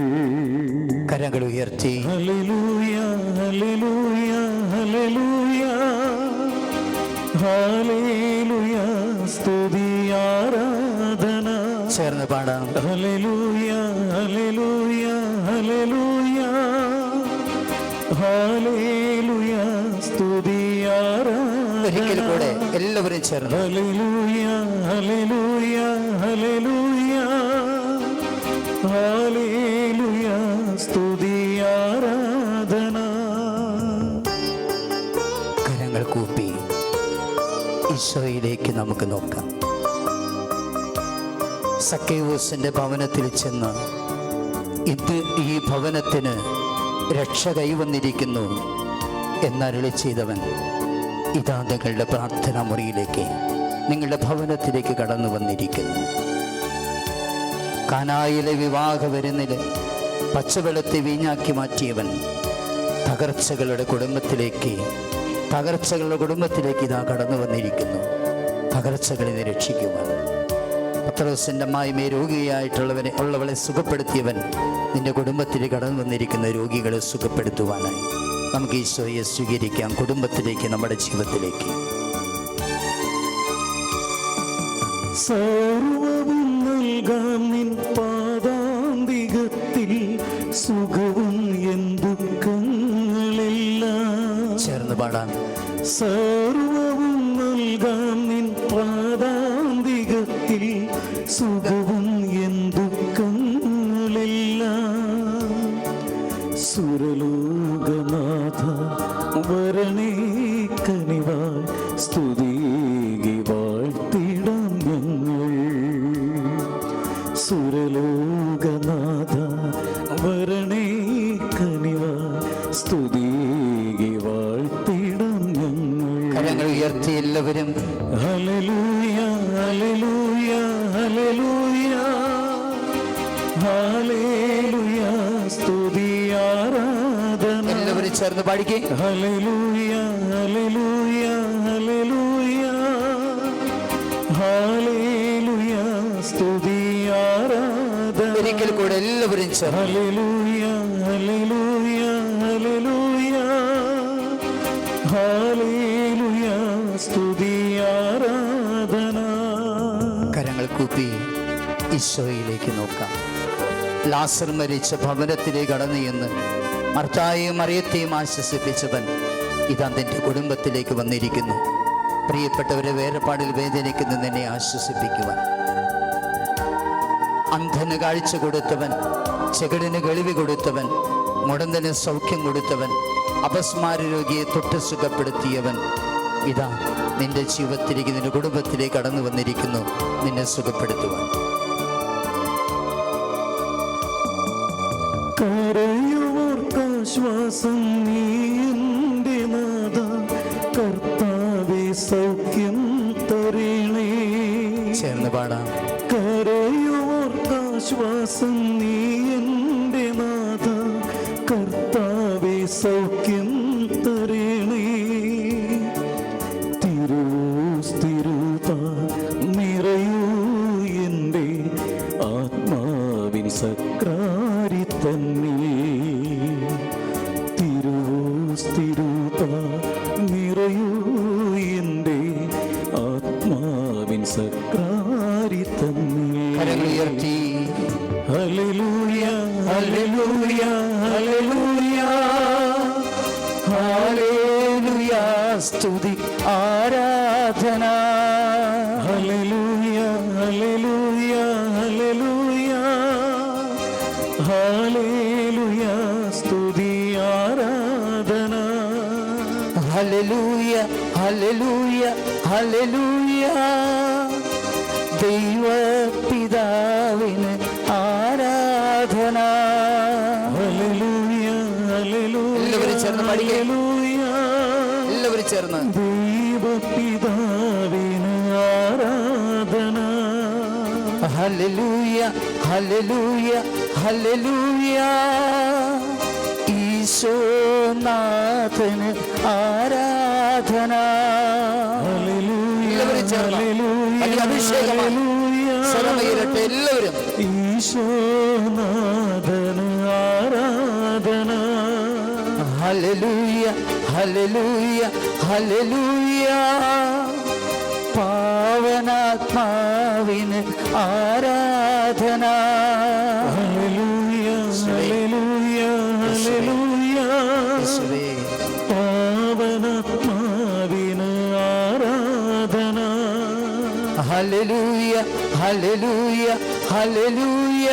കരങ്ങൾ ഉയർത്തി ഹല്ലേലൂയ ഹല്ലേലൂയ ഹല്ലേലൂയ ഹല്ലേലൂയ, സ്തുതി ആരാധന ചേർന്ന് പാടാം. ഹല്ലേലൂയ ഹല്ലേലൂയ ഹല്ലേലൂയ ഹല്ലേലൂയ, സ്തുതി ആരാധന. ഒരിക്കൽ കൂടെ എല്ലാവരും ചേർന്ന് ഹല്ലേലൂയ ഹല്ലേലൂയ ഹല്ലേലൂയ ഹല്ലേലൂയ, സ്തുതി ആരാധന. കരങ്ങൾ കൂപ്പി ഈശോയിലേക്ക് നമുക്ക് നോക്കാം. സക്കേവൂസിൻ്റെ ഭവനത്തിൽ ചെന്ന് ഇത് ഈ ഭവനത്തിന് രക്ഷ കൈവന്നിരിക്കുന്നു എന്നരുളി ചെയ്തവൻ ഇതാ നിങ്ങളുടെ പ്രാർത്ഥനാ മുറിയിലേക്ക്, നിങ്ങളുടെ ഭവനത്തിലേക്ക് കടന്നു വന്നിരിക്കുന്നു. കാനായിലെ വിവാഹ വിരുന്നിൽ പച്ചവെള്ളത്തെ വീഞ്ഞാക്കി മാറ്റിയവൻ തകർച്ചകളുടെ കുടുംബത്തിലേക്ക് ഇതാ കടന്നു വന്നിരിക്കുന്നു. തകർച്ചകളിൽ നിന്ന് രക്ഷിക്കുവാൻ പത്രോസിൻ്റെ അമ്മായിമേ രോഗിയായിട്ടുള്ളവളെ സുഖപ്പെടുത്തിയവൻ നിന്റെ കുടുംബത്തിൽ കടന്നു വന്നിരിക്കുന്ന രോഗികളെ സുഖപ്പെടുത്തുവാനായി നമുക്ക് ഈശോയെ സ്വീകരിക്കാം കുടുംബത്തിലേക്ക്, നമ്മുടെ ജീവിതത്തിലേക്ക്. സർവവും നൽകാം നിൻ പാദാന്തികത്തിൽ, സുഖവും ദുഃഖങ്ങളെല്ലാം ചേർന്ന് പാടാം. സർവവും നൽകാം നിൻ പാദാന്തികത്തിൽ, സുഖവും ദുഃഖങ്ങളെല്ലാം. സുരലോകനാഥ വരണേ കനിവായി, സ്തുതി വാഴ്ത്തിട ഉയർത്തി എല്ലാവരും. ഹല്ലേലൂയ ഹല്ലേലൂയ ഹല്ലേലൂയ ഹല്ലേലൂയ സ്തുതി ആരാധന. എല്ലാവരും ചേർന്ന് പാടിക്കേ. ഹല്ലേലൂയ ഹല്ലേലൂയ ഹല്ലേലൂയ ഹല്ലേലൂയ സ്തുതി ആരാധന. ഒരിക്കൽ കൂടെ എല്ലാവരും ചേർന്ന്. ഹല്ലേലൂയ ഹല്ലേലൂയ ഹല്ലേലൂയ ഹല്ലേലൂയ സ്തുതി ആരാധന. കരങ്ങൾ കൂപ്പി ഈശോയിലേക്ക് നോക്കാം. ലാസർ മരിച്ച ഭവനത്തിലേക്ക് കടന്നു എന്ന് മർത്തായെയും മറിയത്തെയും ആശ്വസിപ്പിച്ചവൻ ഇതാ നിന്റെ കുടുംബത്തിലേക്ക് വന്നിരിക്കുന്നു. പ്രിയപ്പെട്ടവരെ, വേർപാടിൽ വേദനിക്കുന്ന നിന്നെ ആശ്വസിപ്പിക്കുവാൻ. അന്ധന് കാഴ്ച കൊടുത്തവൻ, ചെകിടിന് വെളിവ് കൊടുത്തവൻ, മുടന്തന് സൗഖ്യം കൊടുത്തവൻ, അപസ്മാര രോഗിയെ തൊട്ട് സുഖപ്പെടുത്തിയവൻ ഇതാ നിന്റെ ജീവിതത്തിലേക്ക്, നിന്റെ കുടുംബത്തിലേക്ക് കടന്നു വന്നിരിക്കുന്നു നിന്നെ സുഖപ്പെടുത്തുവാൻ. കരയുവർക്കാശ്വാസം നീ എൻ്റെ നാഥ, കർത്താവേ സൗഖ്യം തരണേ. ചേർന്ന് പാടാം. കരയുവർക്കാശ്വാസം നീ എൻ്റെ നാഥ, കർത്താവേ സൗഖ്യം തരണേ. തിരുസ്ഥിരത നിറയൂ എൻ്റെ ആത്മാവിൻ സക്രാരി തന്നെ. തിരുസ്ഥിരത നിറയൂ എൻ്റെ ആത്മാവിൻ സക്രാരി തന്നെ. കരങ്ങളുയർത്തി. ഹല്ലേലൂയ ഹല്ലേലൂയ ഹല്ലേലൂയ ഹല്ലേലൂയ സ്തുതി ആരാധന. ഹല്ലേലൂയ ഹല്ലേലൂയ ഹല്ലേലൂയ ഹല്ലേലൂയ സ്തുതി ആരാധന. ഹല്ലേലൂയ ഹല്ലേലൂയ ഹല്ലേലൂയ ദൈവപിതാവിന് ആരാധന. ഹല്ലേലൂയ ഹല്ലേലൂയ എല്ലാവരും ചേർന്ന് പാടിക്കേ. ഹല്ലേലൂയ എല്ലാവരും ചേർന്ന്. ദൈവപിതാവിന് ആരാധന. ഹല്ലേലൂയ ഹല്ലേലൂയ ഹല്ലേലൂയ ഈശോനാഥന് ആരാധന. എല്ലാവരും ചേർന്ന്. വലിയ അഭിഷേകമാണ്. സ്വരമുയരട്ടെ എല്ലാവരും. ഈശോനാഥന് ആരാധന. ഹല്ലേലൂയ ഹല്ലേലൂയ ഹല്ലേലൂയ പാവനാത്മാവിന് ആരാധന. ഹല്ലേലൂയ ഹല്ലേലൂയ ഹല്ലേലൂയ പാവനാത്മാവിന് ആരാധന. ഹല്ലേലൂയ ഹല്ലേലൂയ ഹല്ലേലൂയ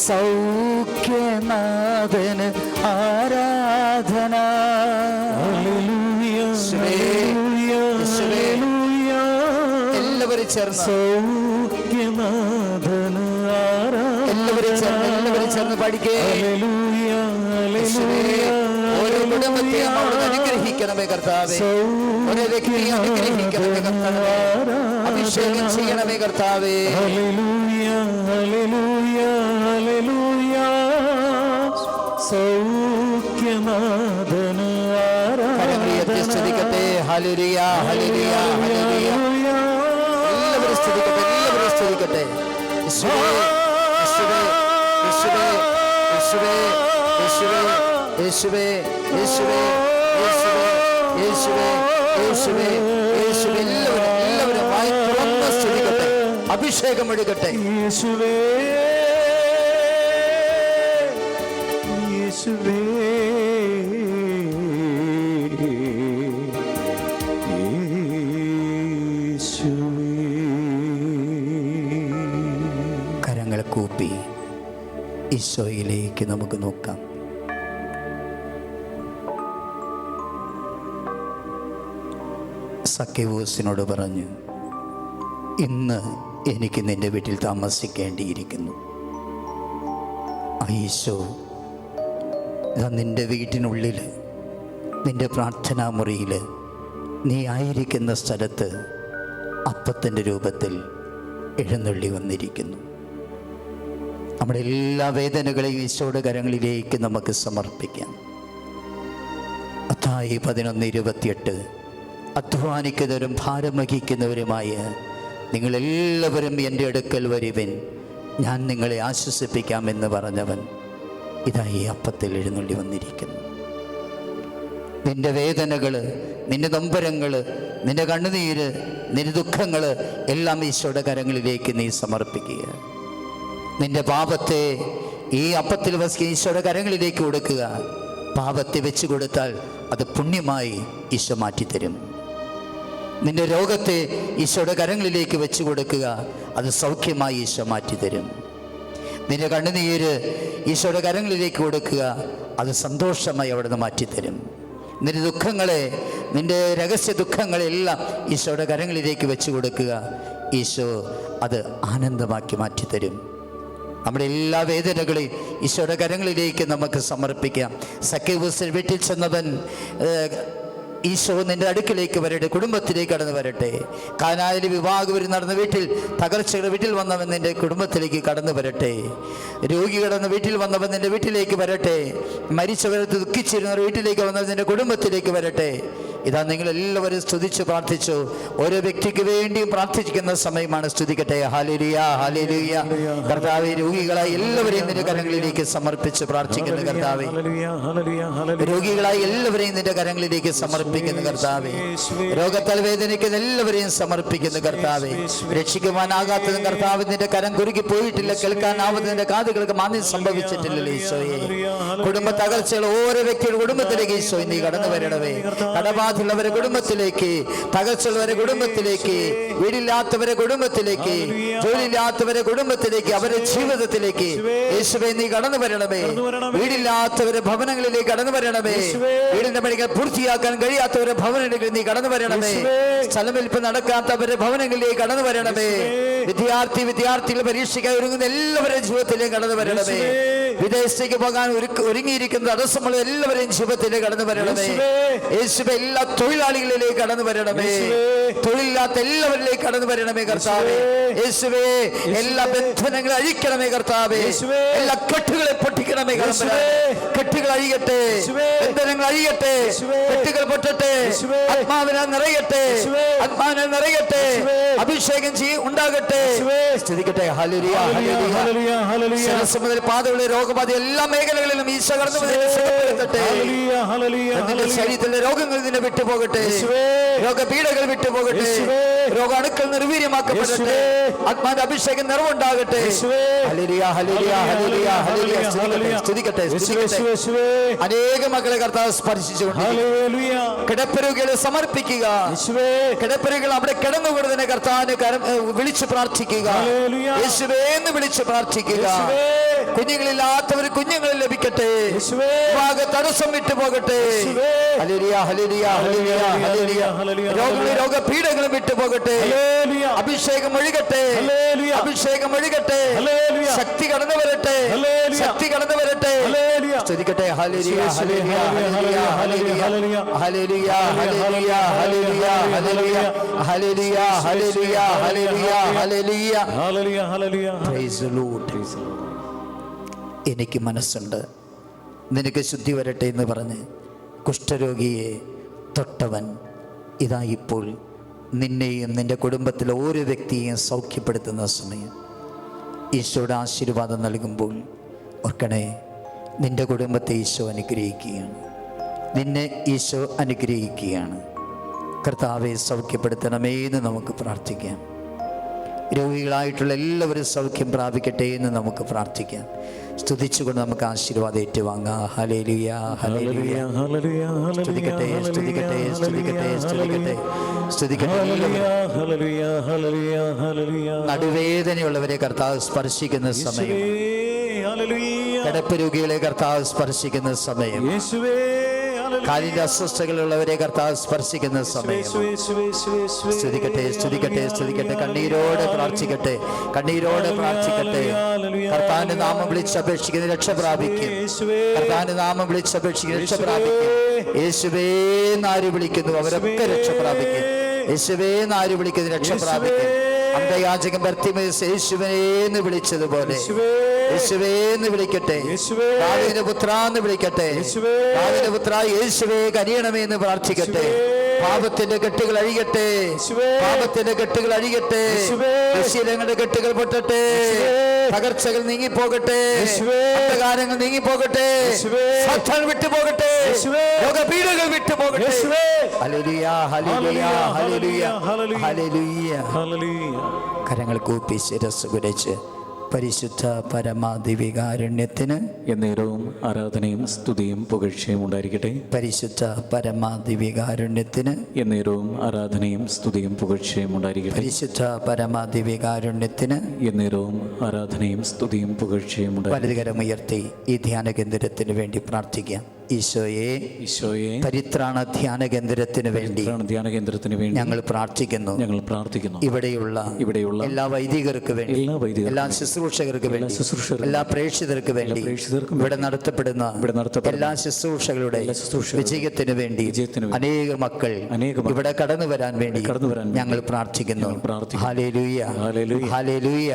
സൗഖ്യനാഥന് ആരാധന. ഹല്ലേലൂയ ഹല്ലേലൂയ ഹല്ലേലൂയ എല്ലാവരും ചേർന്ന്. സൗഖ്യനാഥന് ആരാധന. എല്ലാവരും ചേർന്ന് പാടിക്കേ. ഹല്ലേലൂയ ഹല്ലേലൂയ ഓരോ കുടുംബത്തെയും അവിടുന്ന് അനുഗ്രഹിക്കണമേ കർത്താവേ. ഓരോ വ്യക്തിയെ അനുഗ്രഹിക്കണമേ കർത്താവേ. അഭിഷേകം ചെയ്യണമേ കർത്താവേ. ഹല്ലേലൂയ ഹല്ലേലൂയ ഹല്ലേലൂയ സൗഖ്യനാഥന് ആരാധന. സ്തുതിക്കട്ടെ. Hallelujah hallelujah hallelujah. എല്ലാവരും സ്തുതിക്കട്ടെ. എല്ലാവരും സ്തുതിക്കട്ടെ. യേശുവേ യേശുവേ യേശുവേ യേശുവേ യേശുവേ യേശുവേ യേശുവേ യേശുവേ യേശുവേ യേശുവേ. എല്ലാവരും വായി തുറന്ന് സ്തുതിക്കട്ടെ. അഭിഷേകം എടുക്കട്ടെ. യേശുവേ യേശുവേ കരങ്ങൾ കൂപ്പി ഈശോയിലേക്ക് നമുക്ക് നോക്കാം. സക്കേവൂസിനോട് പറഞ്ഞു, ഇന്ന് എനിക്ക് നിന്റെ വീട്ടിൽ താമസിക്കേണ്ടിയിരിക്കുന്നു. ഈശോ ഇതാ നിന്റെ വീട്ടിനുള്ളിൽ, നിന്റെ പ്രാർത്ഥനാ മുറിയിൽ നീ ആയിരിക്കുന്ന സ്ഥലത്ത് അപ്പത്തിൻ്റെ രൂപത്തിൽ എഴുന്നള്ളി വന്നിരിക്കുന്നു. നമ്മുടെ എല്ലാ വേദനകളെയും ഈശോയുടെ കരങ്ങളിലേക്ക് നമുക്ക് സമർപ്പിക്കാം. മത്തായി 11:28 അധ്വാനിക്കുന്നവരും ഭാരം വഹിക്കുന്നവരുമായ നിങ്ങളെല്ലാവരും എൻ്റെ അടുക്കൽ വരുവിൻ, ഞാൻ നിങ്ങളെ ആശ്വസിപ്പിക്കാമെന്ന് പറഞ്ഞവൻ ഇതാ ഈ അപ്പത്തിൽ എഴുന്നള്ളി വന്നിരിക്കുന്നു. നിന്റെ വേദനകൾ, നിന്റെ നൊമ്പരങ്ങൾ, നിന്റെ കണ്ണുനീര്, നിന്റെ ദുഃഖങ്ങൾ എല്ലാം ഈശോയുടെ കരങ്ങളിലേക്ക് നീ സമർപ്പിക്കുക. നിന്റെ പാപത്തെ ഈ അപ്പത്തിൽ വസിക്കുന്ന ഈശോയുടെ കരങ്ങളിലേക്ക് കൊടുക്കുക. പാപത്തെ വെച്ച് കൊടുത്താൽ അത് പുണ്യമായി ഈശോ മാറ്റിത്തരും. നിന്റെ രോഗത്തെ ഈശോയുടെ കരങ്ങളിലേക്ക് വെച്ച് കൊടുക്കുക, അത് സൗഖ്യമായി ഈശോ മാറ്റിത്തരും. നിന്റെ കണ്ണുനീര് ഈശോയുടെ കരങ്ങളിലേക്ക് കൊടുക്കുക, അത് സന്തോഷമായി അവിടുന്ന് മാറ്റിത്തരും. നിന്റെ ദുഃഖങ്ങളെ, നിന്റെ രഹസ്യ ദുഃഖങ്ങളെല്ലാം ഈശോയുടെ കരങ്ങളിലേക്ക് വെച്ച് കൊടുക്കുക, ഈശോ അത് ആനന്ദമാക്കി മാറ്റിത്തരും. നമ്മുടെ എല്ലാ വേദനകളെയും ഈശോയുടെ കരങ്ങളിലേക്ക് നമുക്ക് സമർപ്പിക്കാം. സക്കേവൂസ് വീട്ടിൽ ചെന്നവൻ ഈശോ നിന്റെ അടുക്കിലേക്ക് വരട്ടെ, കുടുംബത്തിലേക്ക് കടന്നു വരട്ടെ. കാനായിലെ വിവാഹം നടന്ന വീട്ടിൽ, തകർച്ചയുടെ വീട്ടിൽ വന്നവൻ നിന്റെ കുടുംബത്തിലേക്ക് കടന്നു വരട്ടെ. രോഗി കടന്ന വീട്ടിൽ വന്നവൻ നിന്റെ വീട്ടിലേക്ക് വരട്ടെ. മരിച്ചവരെ ദുഃഖിച്ചിരുന്നവർ വീട്ടിലേക്ക് വന്നവൻ നിന്റെ കുടുംബത്തിലേക്ക് വരട്ടെ. ഇതാ നിങ്ങളെല്ലാവരും സ്തുതിച്ച് പ്രാർത്ഥിച്ചു. ഓരോ വ്യക്തിക്ക് വേണ്ടിയും പ്രാർത്ഥിക്കുന്ന സമയമാണ്. സ്തുതിക്കട്ടെ. Hallelujah, hallelujah. കർത്താവേ, രോഗികളായി എല്ലാവരെയും നിന്റെ കരങ്ങളിലേക്ക് സമർപ്പിച്ച് പ്രാർത്ഥിക്കുന്നു കർത്താവേ. രോഗികളായി എല്ലാവരെയും നിന്റെ കരങ്ങളിലേക്ക് സമർപ്പിക്കുന്നു കർത്താവേ. രോഗത്താൽ വേദനിക്കുന്ന എല്ലാവരെയും സമർപ്പിക്കുന്നു കർത്താവേ. രക്ഷിക്കുവാനാകാത്തതും കർത്താവ് നിന്റെ കരം കുറുകി പോയിട്ടില്ല, കേൾക്കാനാവുന്നതിന്റെ കാതുകൾക്ക് മാന്യം സംഭവിച്ചിട്ടില്ലല്ലോ ഈശോയെ. കുടുംബ തകർച്ചകൾ ഓരോ വ്യക്തിയുടെ കുടുംബത്തിലേക്ക് ഈശോ നീ കടന്നു വരണമേ. കടബാധയുള്ളവരെ കുടുംബത്തിലേക്ക്, തകർച്ചയുള്ളവരെ കുടുംബത്തിലേക്ക്, വീടില്ലാത്തവരെ കുടുംബത്തിലേക്ക്, ജോലിയില്ലാത്തവരെ കുടുംബത്തിലേക്ക്, അവരുടെ ജീവിതത്തിലേക്ക് യേശുവേ നീ കടന്നു വരണമേ. വീടില്ലാത്തവരെ ഭവനങ്ങളിലേക്ക് കടന്നു വരണമേ. വീടിന്റെ പണികൾ പൂർത്തിയാക്കാൻ കഴിയാത്തവരെ ഭവനങ്ങളിലേക്ക് നീ കടന്നു വരണമേ. സ്ഥലമിൽപ്പ് നടക്കാത്തവരെ ഭവനങ്ങളിലേക്ക് കടന്നു വരണമേ. വിദ്യാർത്ഥികൾ പരീക്ഷയ്ക്കായി ഒരുങ്ങുന്ന എല്ലാവരുടെയും ജീവിതത്തിലേക്ക് കടന്നു വരണമേ. വിദേശത്തേക്ക് പോകാൻ ഒരുങ്ങിയിരിക്കുന്ന തടസ്സമുള്ള എല്ലാവരെയും ജീവിതത്തിലേക്ക് കടന്നു വരണമേ. യേശുവേ എല്ലാ തൊഴിലാളികളിലേക്ക് കടന്നു വരണമേ. തൊഴിലില്ലാത്ത എല്ലാവരിലേക്ക് കടന്നു വരണമേ കർത്താവേ. യേശുവേ എല്ലാ ബന്ധനങ്ങളെ അഴിക്കണമേ കർത്താവേ. എല്ലാ കെട്ടുകളെ പൊട്ടിക്കണമേ കർത്താവേ. കെട്ടുകൾ അഴിയട്ടെ, ബന്ധനങ്ങൾ അഴിയട്ടെ, കെട്ടുകൾ പൊട്ടട്ടെ. ആത്മാവിനാൽ നിറയട്ടെ, ആത്മാവിനാൽ നിറയട്ടെ. അഭിഷേകം ഉണ്ടാകട്ടെ. സ്തുതിക്കട്ടെ. Hallelujah, hallelujah, hallelujah. ശിരസ്സ് മുതൽ പാദമുള്ള രോഗബാധ എല്ലാ മേഖലകളിലും ഈശോ കടന്നു വരട്ടെ. ശരീരത്തിലെ രോഗങ്ങൾ നിന്നെ വിട്ടുപോകട്ടെ. രോഗപീഠകൾ വിട്ടുപോകട്ടെ. രോഗാണുക്കൾ നിർവീര്യമാക്കപ്പെടട്ടെ. ആത്മാവിന്റെ അഭിഷേകം നിറവുണ്ടാകട്ടെ. Hallelujah, hallelujah, hallelujah, hallelujah. സ്തുതിക്കട്ടെ, സ്തുതിക്കട്ടെ. അനേക മക്കളെ കർത്താവ് സ്പർശിച്ചുകൊണ്ട് കിടപ്പ് രോഗികളെ സമർപ്പിക്കുക. കിടപ്പുരോഗികൾ അവിടെ കിടന്നുകൊടുത്തതിനെ കർത്താവിനെ വിളിച്ചു പ്രാർത്ഥിക്കുക. യേശുവേ എന്ന് വിളിച്ചു പ്രാർത്ഥിക്കുക. കുഞ്ഞുങ്ങളില്ലാത്തവർ കുഞ്ഞുങ്ങളെ ലഭിക്കട്ടെ. തടസ്സം വിട്ടുപോകട്ടെ. Hallelujah, hallelujah, hallelujah, hallelujah. രോഗപീഠങ്ങളും വിട്ടുപോകട്ടെ. അഭിഷേകം ഒഴുകട്ടെ. അഭിഷേകം ഒഴുകട്ടെ. ശക്തി കടന്നു വരട്ടെ. ശക്തി കടന്നു വരട്ടെ. സ്തുതിക്കട്ടെ. Hallelujah, hallelujah, hallelujah, hallelujah, hallelujah, hallelujah, hallelujah, hallelujah, hallelujah, hallelujah, hallelujah, hallelujah. Praise the Lord. എനിക്ക് മനസ്സുണ്ട്, നിനക്ക് ശുദ്ധി വരട്ടെ എന്ന് പറഞ്ഞ് കുഷ്ഠരോഗിയെ തൊട്ടവൻ ഇതാ ഇപ്പോൾ നിന്നെയും നിന്റെ കുടുംബത്തിലെ ഓരോ വ്യക്തിയെയും സൗഖ്യപ്പെടുത്തുന്ന സമയം ഈശോയുടെ ആശീർവാദം നൽകുമ്പോൾ ഓർക്കണേ, നിന്റെ കുടുംബത്തെ ഈശോ അനുഗ്രഹിക്കുകയാണ്. നിന്നെ ഈശോ അനുഗ്രഹിക്കുകയാണ്. കർത്താവെ സൗഖ്യപ്പെടുത്തണമേ എന്ന് നമുക്ക് പ്രാർത്ഥിക്കാം. രോഗികളായിട്ടുള്ള എല്ലാവരും സൗഖ്യം പ്രാപിക്കട്ടെ എന്ന് നമുക്ക് പ്രാർത്ഥിക്കാം. സ്തുതിച്ചുകൊണ്ട് നമുക്ക് ആശീർവാദം ഏറ്റുവാങ്ങാം. Hallelujah, hallelujah, hallelujah. സ്തുതിക്കട്ടെ, സ്തുതിക്കട്ടെ, സ്തുതിക്കട്ടെ, സ്തുതിക്കട്ടെ, സ്തുതിക്കട്ടെ. Hallelujah, hallelujah, hallelujah. നടുവേദനയുള്ളവരെ കർത്താവ് സ്പർശിക്കുന്ന സമയം, കിടപ്പ് രോഗികളെ കർത്താവ് സ്പർശിക്കുന്ന സമയം, കാലിന്റെ അസ്വസ്ഥതകളുള്ളവരെ കർത്താവ് സ്പർശിക്കുന്ന സമയം. സ്തുതിക്കട്ടെ, സ്തുതിക്കട്ടെ, സ്തുതിക്കട്ടെ. കണ്ണീരോടെ പ്രാർത്ഥിക്കട്ടെ, കണ്ണീരോടെ പ്രാർത്ഥിക്കട്ടെ. കർത്താവിന്റെ നാമം വിളിച്ചപേക്ഷിക്കുന്ന രക്ഷ പ്രാപിക്കും. കർത്താവിന്റെ നാമം വിളിച്ചപേക്ഷിക്കുന്ന രക്ഷ പ്രാപിക്കും. യേശുവേ നാര് വിളിക്കുന്നു, അവരൊക്കെ രക്ഷ പ്രാപിക്കും. യേശുവേ നാര് വിളിക്കുന്നു, രക്ഷ പ്രാപിക്കും. അന്ധയാചകൻ ബർത്തിമേസ് യേശുവിനെ വിളിച്ചതുപോലെ യേശുവേ എന്ന് വിളിക്കട്ടെ. ദാവീദിന്റെ പുത്രാന്ന് വിളിക്കട്ടെ. ദാവീദിന്റെ പുത്ര യേശുവേ കനിയണമേ എന്ന് പ്രാർത്ഥിക്കട്ടെ. പാപത്തിന്റെ കെട്ടുകൾ അഴിയട്ടെ, പാപത്തിന്റെ കെട്ടുകൾ അഴിയട്ടെ, ദുശ്ശീലങ്ങളുടെ കെട്ടുകൾ പൊട്ടട്ടെ, തകർച്ചകൾ നീങ്ങിപ്പോകട്ടെ, അന്ധകാരങ്ങൾ നീങ്ങിപ്പോകട്ടെ, സാത്താൻ വിട്ടുപോകട്ടെ, രോഗപീഠകൾ വിട്ടുപോകട്ടെ. Hallelujah, hallelujah, hallelujah, hallelujah. കരങ്ങൾ കൂപ്പി ശിരസ്സ് കുരച്ച് പരിശുദ്ധ പരമാദിവികാരുണ്യത്തിന് എന്നേരവും ആരാധനയും സ്തുതിയും പുകഴ്ചയും ഉണ്ടായിരിക്കട്ടെ. പരിശുദ്ധ പരമാദിവികാരുണ്യത്തിന് എന്നേരവും ആരാധനയും സ്തുതിയും പുകഴ്ചയും ഉണ്ടായിരിക്കട്ടെ. പരിശുദ്ധ പരമാദിവികാരുണ്യത്തിന് എന്നേരവും ആരാധനയും സ്തുതിയും പുകഴ്ചയും ഉണ്ടായിരിക്കട്ടെ. വലതുകരമുയർത്തി ഈ ധ്യാന കേന്ദ്രത്തിന് വേണ്ടി പ്രാർത്ഥിക്കാം. ഈശോയെ, ഈശോയെ, പരിത്രാണ ധ്യാന കേന്ദ്രത്തിന് വേണ്ടി ധ്യാന കേന്ദ്രത്തിന് വേണ്ടി ഞങ്ങൾ പ്രാർത്ഥിക്കുന്നു. ഇവിടെയുള്ള എല്ലാ വൈദികർക്ക് വേണ്ടി, എല്ലാ ശുശ്രൂഷകർക്ക് വേണ്ടി, എല്ലാ പ്രേക്ഷിതർക്ക് വേണ്ടി, ഇവിടെ നടത്തപ്പെടുന്ന എല്ലാ ശുശ്രൂഷകളുടെ വിജയത്തിന് വേണ്ടി അനേക മക്കൾ ഇവിടെ കടന്നു വരാൻ വേണ്ടി ഞങ്ങൾ പ്രാർത്ഥിക്കുന്നു. Hallelujah, hallelujah.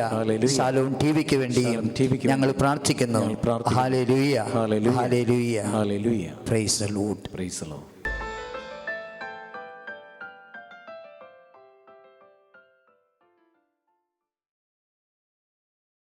ശാലോം ടിവിക്ക് വേണ്ടിയും ഞങ്ങൾ പ്രാർത്ഥിക്കുന്നു. Hallelujah, hallelujah. Hallelujah. Praise the Lord. Praise the Lord.